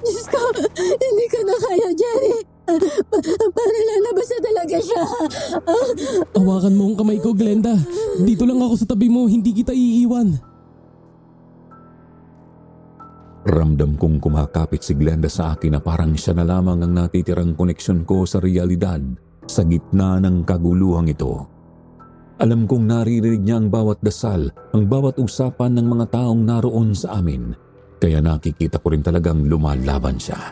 Diyos ko, hindi ko na kaya, Jerry. Para lalabas na talaga siya. Hawakan mo ang kamay ko, Glenda. Dito lang ako sa tabi mo, hindi kita iiwan. Ramdam kong kumakapit si Glenda sa akin na parang siya na lamang ang natitirang koneksyon ko sa realidad sa gitna ng kaguluhang ito. Alam kong naririnig niya ang bawat dasal, ang bawat usapan ng mga taong naroon sa amin. Kaya nakikita ko rin talagang lumalaban siya.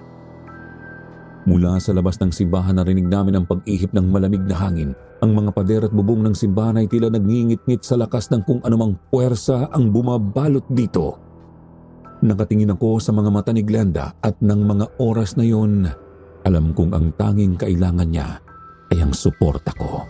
Mula sa labas ng simbahan narinig namin ang pag-ihip ng malamig na hangin. Ang mga pader at bubong ng simbahan ay tila nagngingit-ngit sa lakas ng kung anumang puwersa ang bumabalot dito. Nakatingin ako sa mga mata ni Glenda at ng mga oras na yon, alam kong ang tanging kailangan niya ay ang suporta ko.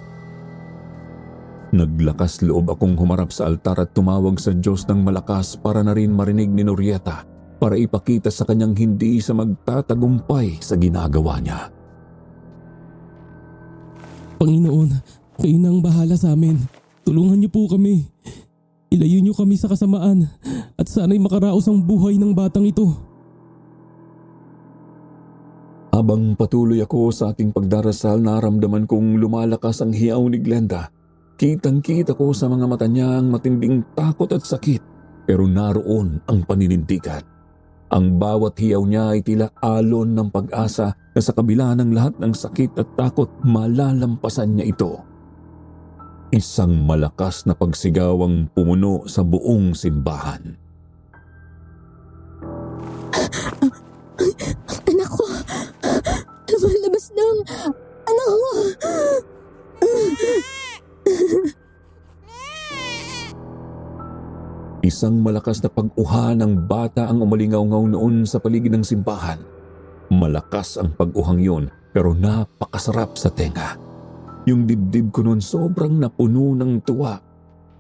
Naglakas loob akong humarap sa altar at tumawag sa Diyos ng malakas para na rin marinig ni Norieta para ipakita sa kanyang hindi sa magtatagumpay sa ginagawa niya. Panginoon, kayo na ang bahala sa amin. Tulungan niyo po kami. Ilayo niyo kami sa kasamaan at sana'y makaraos ang buhay ng batang ito. Habang patuloy ako sa aking pagdarasal, naramdaman kong lumalakas ang hiyaw ni Glenda. Kitang-kita ko sa mga mata niya ang matinding takot at sakit, pero naroon ang paninindigan. Ang bawat hiyaw niya ay tila alon ng pag-asa na sa kabila ng lahat ng sakit at takot, malalampasan niya ito. Isang malakas na pagsigaw ang pumuno sa buong simbahan. Anak ko! Lumalabas ng anak ko! Isang malakas na pag-uha ng bata ang umalingaw-ngaw noon sa paligid ng simbahan. Malakas ang pag-uhang yon, pero napakasarap sa tenga. Yung dibdib ko noon sobrang napuno ng tuwa.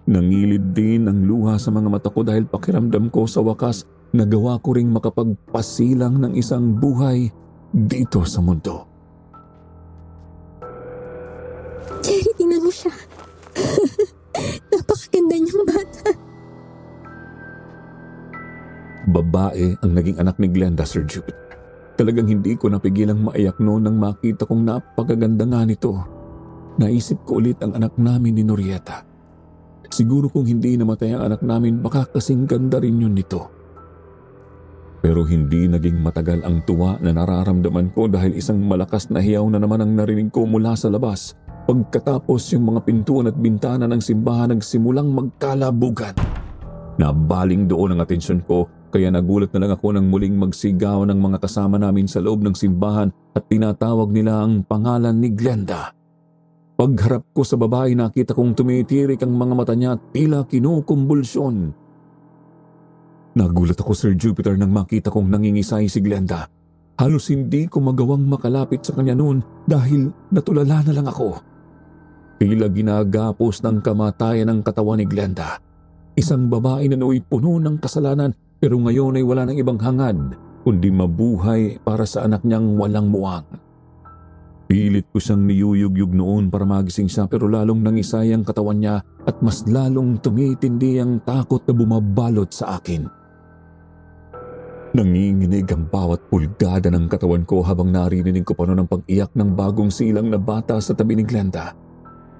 Nangilid din ang luha sa mga mata ko dahil pakiramdam ko sa wakas nagawa ko ring makapagpasilang ng isang buhay dito sa mundo. Jerry, tingnan mo siya. Napakaganda niyang bata. Babae ang naging anak ni Glenda, Sir Jupiter. Talagang hindi ko napigilang maiyak noon nang makita kong napakaganda nga nito. Naisip ko ulit ang anak namin ni Norieta. Siguro kung hindi namatay ang anak namin, baka kasing ganda rin yun nito. Pero hindi naging matagal ang tuwa na nararamdaman ko dahil isang malakas na hiyaw na naman ang narinig ko mula sa labas. Pagkatapos yung mga pintuan at bintana ng simbahan nagsimulang magkalabugan. Nabaling doon ang atensyon ko kaya nagulat na lang ako nang muling magsigaw ng mga kasama namin sa loob ng simbahan at tinatawag nila ang pangalan ni Glenda. Pagharap ko sa babae, nakita kong tumitirik ang mga mata niya at tila kinukumbulsyon. Nagulat ako, Sir Jupiter, nang makita kong nangingisay si Glenda. Halos hindi ko magawang makalapit sa kanya noon dahil natulala na lang ako. Tila ginagapos ng kamatayan ang katawan ni Glenda. Isang babae na nooy puno ng kasalanan pero ngayon ay wala ng ibang hangad kundi mabuhay para sa anak niyang walang muwang. Pilit ko siyang niyuyugyug noon para magising siya pero lalong nangisay ang katawan niya at mas lalong tumitindi ang takot na bumabalot sa akin. Nanginginig ang bawat pulgada ng katawan ko habang naririnig ko pa noon ang pag-iyak ng bagong silang na bata sa tabi ni Glenda.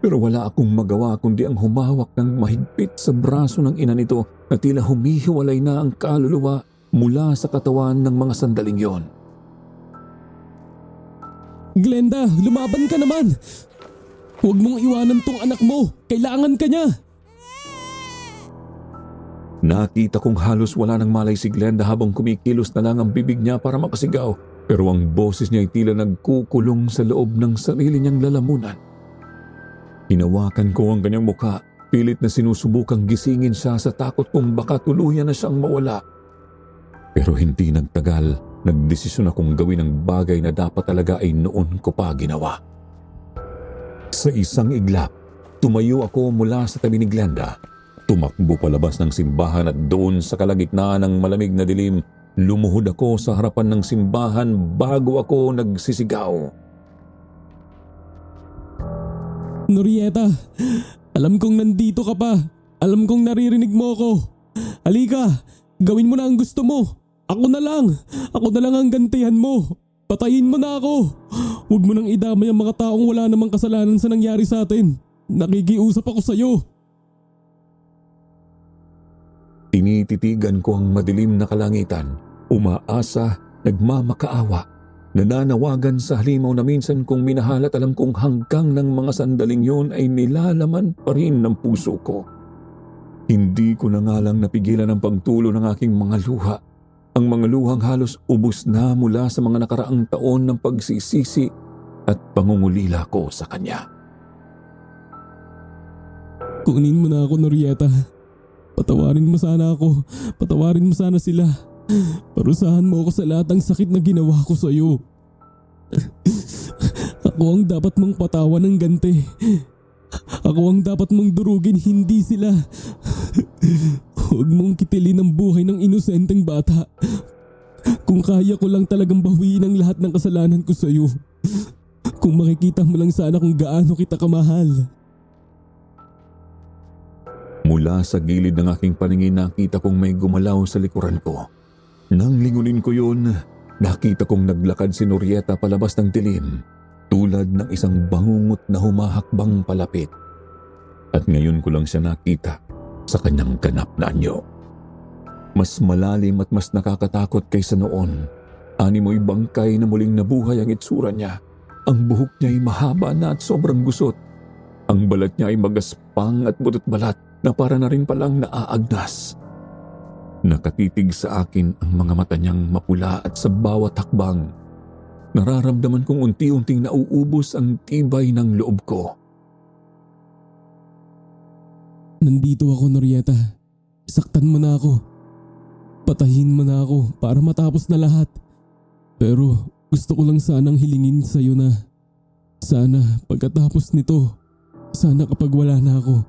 Pero wala akong magawa kundi ang humawak ng mahigpit sa braso ng ina nito na tila humihiwalay na ang kaluluwa mula sa katawan ng mga sandaling yon. Glenda, lumaban ka naman! Huwag mong iwanan tong anak mo! Kailangan ka niya! Nakita kong halos wala nang malay si Glenda habang kumikilos na lang ang bibig niya para makasigaw. Pero ang boses niya ay tila nagkukulong sa loob ng sarili niyang lalamunan. Hinawakan ko ang kanyang mukha, pilit na sinusubukang gisingin siya sa takot kung baka tuluyan na siyang mawala. Pero hindi nagtagal, nagdesisyon akong gawin ang bagay na dapat talaga ay noon ko pa ginawa. Sa isang iglap, tumayo ako mula sa tabi ni Glenda. Tumakbo palabas ng simbahan at doon sa kalagitnaan ng malamig na dilim, lumuhod ako sa harapan ng simbahan bago ako nagsisigaw. Norieta, alam kong nandito ka pa. Alam kong naririnig mo ako. Halika, gawin mo na ang gusto mo. Ako na lang ang gantihan mo. Patayin mo na ako. Huwag mo nang idamay ang mga taong wala namang kasalanan sa nangyari sa atin. Nakikiusap ako sa'yo. Tinititigan ko ang madilim na kalangitan, umaasa, nagmamakaawa, nananawagan sa halimaw na minsan kong minahal at alam kong hanggang ng mga sandaling yon ay nilalaman pa rin ng puso ko. Hindi ko na nga lang napigilan ang pagtulo ng aking mga luha. Ang mga luhang halos ubos na mula sa mga nakaraang taon ng pagsisisi at pangungulila ko sa kanya. Kunin mo na ako, Norieta. Patawarin mo sana ako. Patawarin mo sana sila. Parusahan mo ako sa lahat ng sakit na ginawa ko sa'yo. Ako ang dapat mong patawan ng ganti. Ako ang dapat mong durugin, hindi sila. Huwag mong kitilin ang buhay ng inosenteng bata. Kung kaya ko lang talagang bawiin ang lahat ng kasalanan ko sa'yo. Kung makikita mo lang sana kung gaano kita kamahal. Mula sa gilid ng aking paningin nakita kong may gumalaw sa likuran ko. Nang lingunin ko yun, nakita kong naglakad si Norieta palabas ng dilim, tulad ng isang bangungot na humahakbang palapit. At ngayon ko lang siya nakita sa kanyang ganap na anyo. Mas malalim at mas nakakatakot kaysa noon. Animoy bangkay na muling nabuhay ang itsura niya. Ang buhok niya ay mahaba na at sobrang gusot. Ang balat niya ay magaspang at butot balat na para na rin palang naaagnas. Nakatitig sa akin ang mga mata niyang mapula at sa bawat hakbang, nararamdaman kong unti-unting nauubos ang tibay ng loob ko. Nandito ako, Norieta. Saktan mo na ako. Patayin mo na ako para matapos na lahat. Pero gusto ko lang sanang hilingin sa'yo na sana pagkatapos nito, sana kapag wala na ako,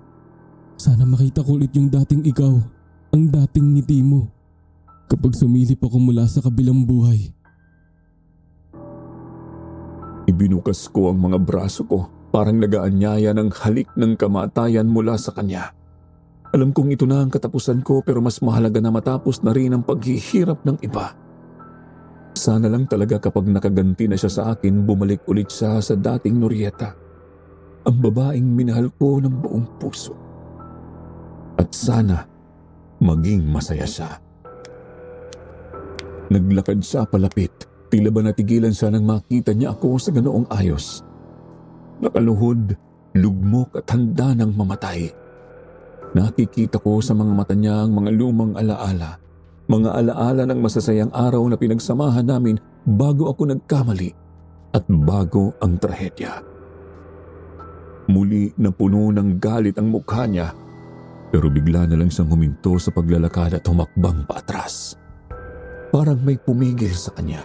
sana makita ko ulit yung dating ikaw, ang dating ngiti mo, kapag sumilip ako mula sa kabilang buhay. Ibinukas ko ang mga braso ko, parang nagaanyaya ng halik ng kamatayan mula sa kanya. Alam kong ito na ang katapusan ko, pero mas mahalaga na matapos na rin ang paghihirap ng iba. Sana lang talaga kapag nakaganti na siya sa akin, bumalik ulit siya sa dating Norieta, ang babaeng minahal ko ng buong puso. At sana maging masaya siya. Naglakad siya palapit. Tila ba natigilan siya nang makita niya ako sa ganoong ayos. Nakaluhod, lugmok at handa ng mamatay. Nakikita ko sa mga mata niya ang mga lumang alaala. Mga alaala ng masasayang araw na pinagsamahan namin bago ako nagkamali at bago ang trahedya. Muli na puno ng galit ang mukha niya, pero bigla na lang siyang huminto sa paglalakad at humakbang paatras. Parang may pumigil sa kanya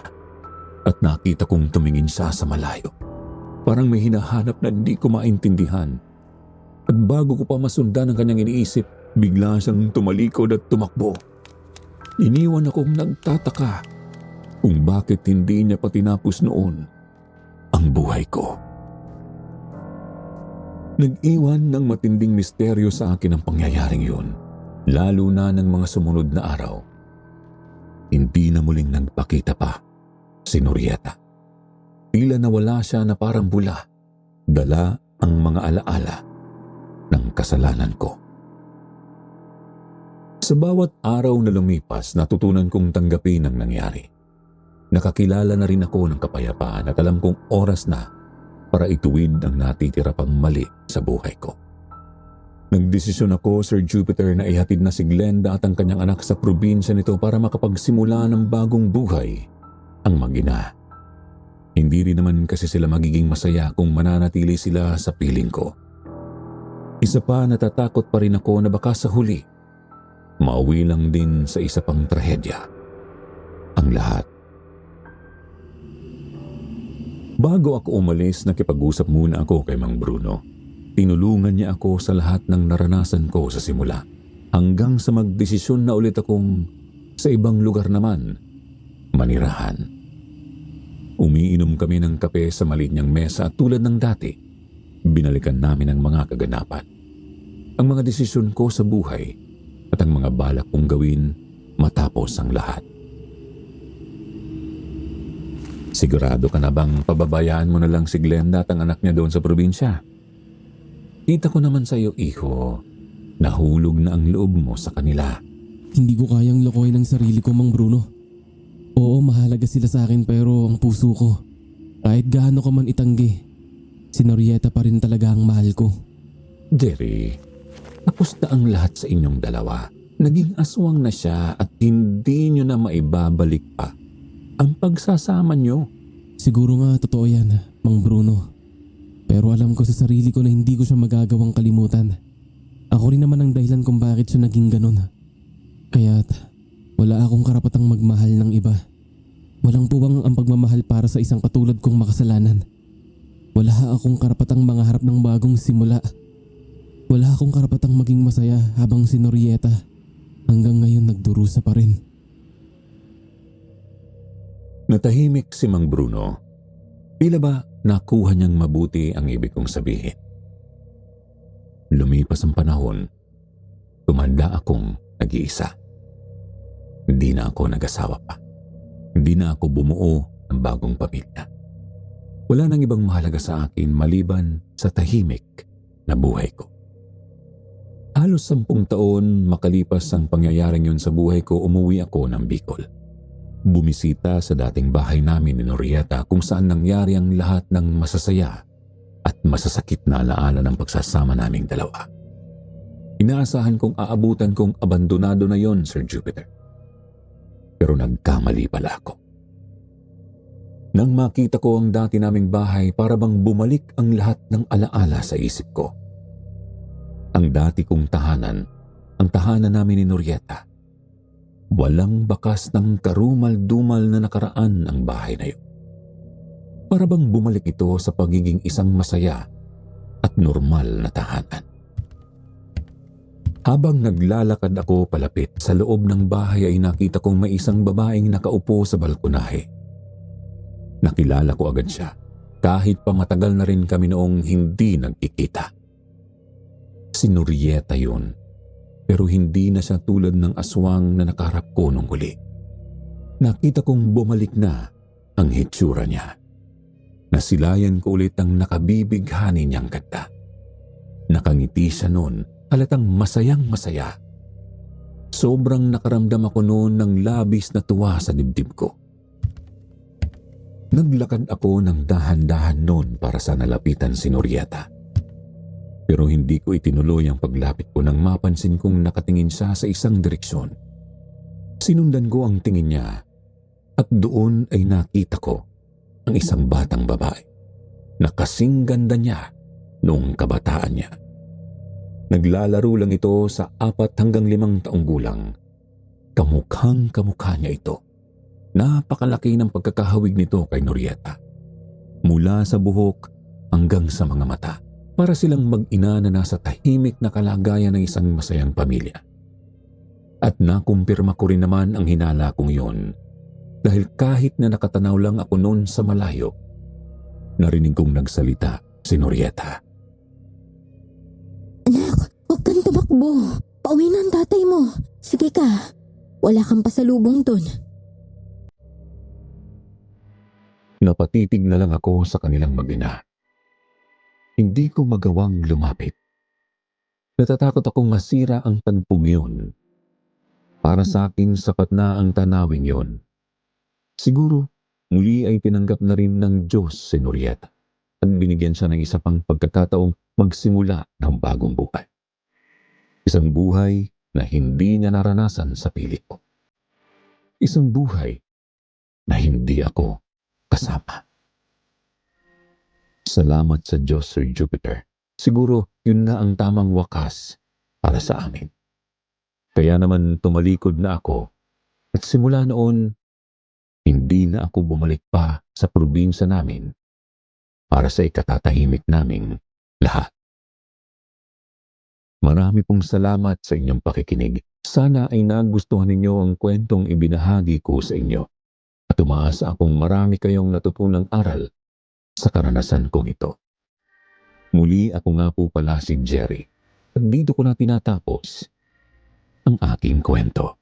at nakita kong tumingin siya sa malayo. Parang may hinahanap na hindi ko maintindihan. At bago ko pa masundan ang kanyang iniisip, bigla siyang tumalikod at tumakbo. Iniwan akong nagtataka kung bakit hindi niya pa tinapos noon ang buhay ko. Nag-iwan ng matinding misteryo sa akin ang pangyayaring yun, lalo na ng mga sumunod na araw. Hindi na muling nagpakita pa si Norieta. Tila nawala siya na parang bula, dala ang mga alaala ng kasalanan ko. Sa bawat araw na lumipas, natutunan kong tanggapin ang nangyari. Nakakilala na rin ako ng kapayapaan at alam kong oras na para ituwid ang natitira pang mali sa buhay ko. Nagdesisyon ako, Sir Jupiter, na ihatid na si Glenda at ang kanyang anak sa probinsya nito para makapagsimula ng bagong buhay ang mag-ina. Hindi rin naman kasi sila magiging masaya kung mananatili sila sa piling ko. Isa pa, natatakot pa rin ako na baka sa huli, mauwi lang din sa isa pang trahedya ang lahat. Bago ako umalis, nakipag-usap muna ako kay Mang Bruno. Tinulungan niya ako sa lahat ng naranasan ko sa simula, hanggang sa magdesisyon na ulit akong sa ibang lugar naman manirahan. Umiinom kami ng kape sa maliit niyang mesa at tulad ng dati, binalikan namin ang mga kaganapan, ang mga desisyon ko sa buhay at ang mga balak kong gawin matapos ang lahat. Sigurado ka na bang pababayaan mo na lang si Glenda at ang anak niya doon sa probinsya? Kita ko naman sa iyo, iho, nahulog na ang loob mo sa kanila. Hindi ko kayang lokohin ang sarili ko, Mang Bruno. Oo, mahalaga sila sa akin, pero ang puso ko, kahit gaano ka man itanggi, si Norieta pa rin talaga ang mahal ko. Jerry, tapos na ang lahat sa inyong dalawa. Naging aswang na siya at hindi nyo na maibabalik pa ang pagsasama nyo. Siguro nga totoo yan, Mang Bruno. Pero alam ko sa sarili ko na hindi ko siya magagawang kalimutan. Ako rin naman ang dahilan kung bakit siya naging ganun. Kaya't wala akong karapatang magmahal ng iba. Walang puwang ang pagmamahal para sa isang katulad kong makasalanan. Wala akong karapatang mangaharap ng bagong simula. Wala akong karapatang maging masaya habang si Norieta hanggang ngayon nagdurusa pa rin. Natahimik si Mang Bruno. Tila ba nakuha niyang mabuti ang ibig kong sabihin? Lumipas ang panahon, tumanda akong nag-iisa. Hindi na ako nag-asawa pa. Hindi na ako bumuo ng bagong pamilya. Wala nang ibang mahalaga sa akin maliban sa tahimik na buhay ko. Halos 10 taon makalipas ang pangyayaring yun sa buhay ko, umuwi ako ng Bicol. Bumisita sa dating bahay namin ni Norieta kung saan nangyari ang lahat ng masasaya at masasakit na alaala ng pagsasama naming dalawa. Inaasahan kong aabutan kong abandonado na yon, Sir Jupiter. Pero nagkamali pala ako. Nang makita ko ang dati naming bahay, para bang bumalik ang lahat ng alaala sa isip ko. Ang dati kong tahanan, ang tahanan namin ni Norieta. Walang bakas ng karumal-dumal na nakaraan ang bahay na yun. Para bang bumalik ito sa pagiging isang masaya at normal na tahanan. Habang naglalakad ako palapit sa loob ng bahay ay nakita kong may isang babaeng nakaupo sa balkonahe. Nakilala ko agad siya kahit pa matagal na rin kami noong hindi nagkikita. Si Norieta yun. Pero hindi na siya tulad ng aswang na nakaharap ko nung huli. Nakita kong bumalik na ang hitsura niya. Nasilayan ko ulit ang nakabibighani niyang ganda. Nakangiti siya noon, halatang masayang masaya. Sobrang nakaramdam ako noon ng labis na tuwa sa dibdib ko. Naglakad ako ng dahan-dahan noon para sa nalapitan si Norieta. Pero hindi ko itinuloy ang paglapit ko nang mapansin kong nakatingin siya sa isang direksyon. Sinundan ko ang tingin niya at doon ay nakita ko ang isang batang babae na kasing ganda niya noong kabataan niya. Naglalaro lang ito sa 4 hanggang 5 taong gulang. Kamukhang kamukha niya ito. Napakalaki ng pagkakahawig nito kay Norieta. Mula sa buhok hanggang sa mga mata. Para silang mag-ina na nasa tahimik na kalagayan ng isang masayang pamilya. At nakumpirma ko rin naman ang hinala kong yun. Dahil kahit na nakatanaw lang ako noon sa malayo, narinig kong nagsalita si Norieta. Anak, huwag kang tumakbo. Pauwi na ang tatay mo. Sige ka, wala kang pasalubong dun. Napatitig na lang ako sa kanilang mag-ina. Hindi ko magawang lumapit. Natatakot akong masira ang tagpong yun. Para sa akin, sapat na ang tanawing yun. Siguro, muli ay tinanggap na rin ng Diyos si Norieta at binigyan siya ng isa pang pagkakataong magsimula ng bagong buhay. Isang buhay na hindi niya naranasan sa pilit ko. Isang buhay na hindi ako kasama. Salamat sa Diyos, Sir Jupiter. Siguro yun na ang tamang wakas para sa amin. Kaya naman tumalikod na ako at simula noon, hindi na ako bumalik pa sa probinsya namin para sa ikatatahimik naming lahat. Marami pong salamat sa inyong pakikinig. Sana ay nagustuhan ninyo ang kwentong ibinahagi ko sa inyo at umaasa akong marami kayong natutunang aral sa karanasan kong ito. Muli ako nga po pala si Jerry at dito ko na tinatapos ang aking kwento.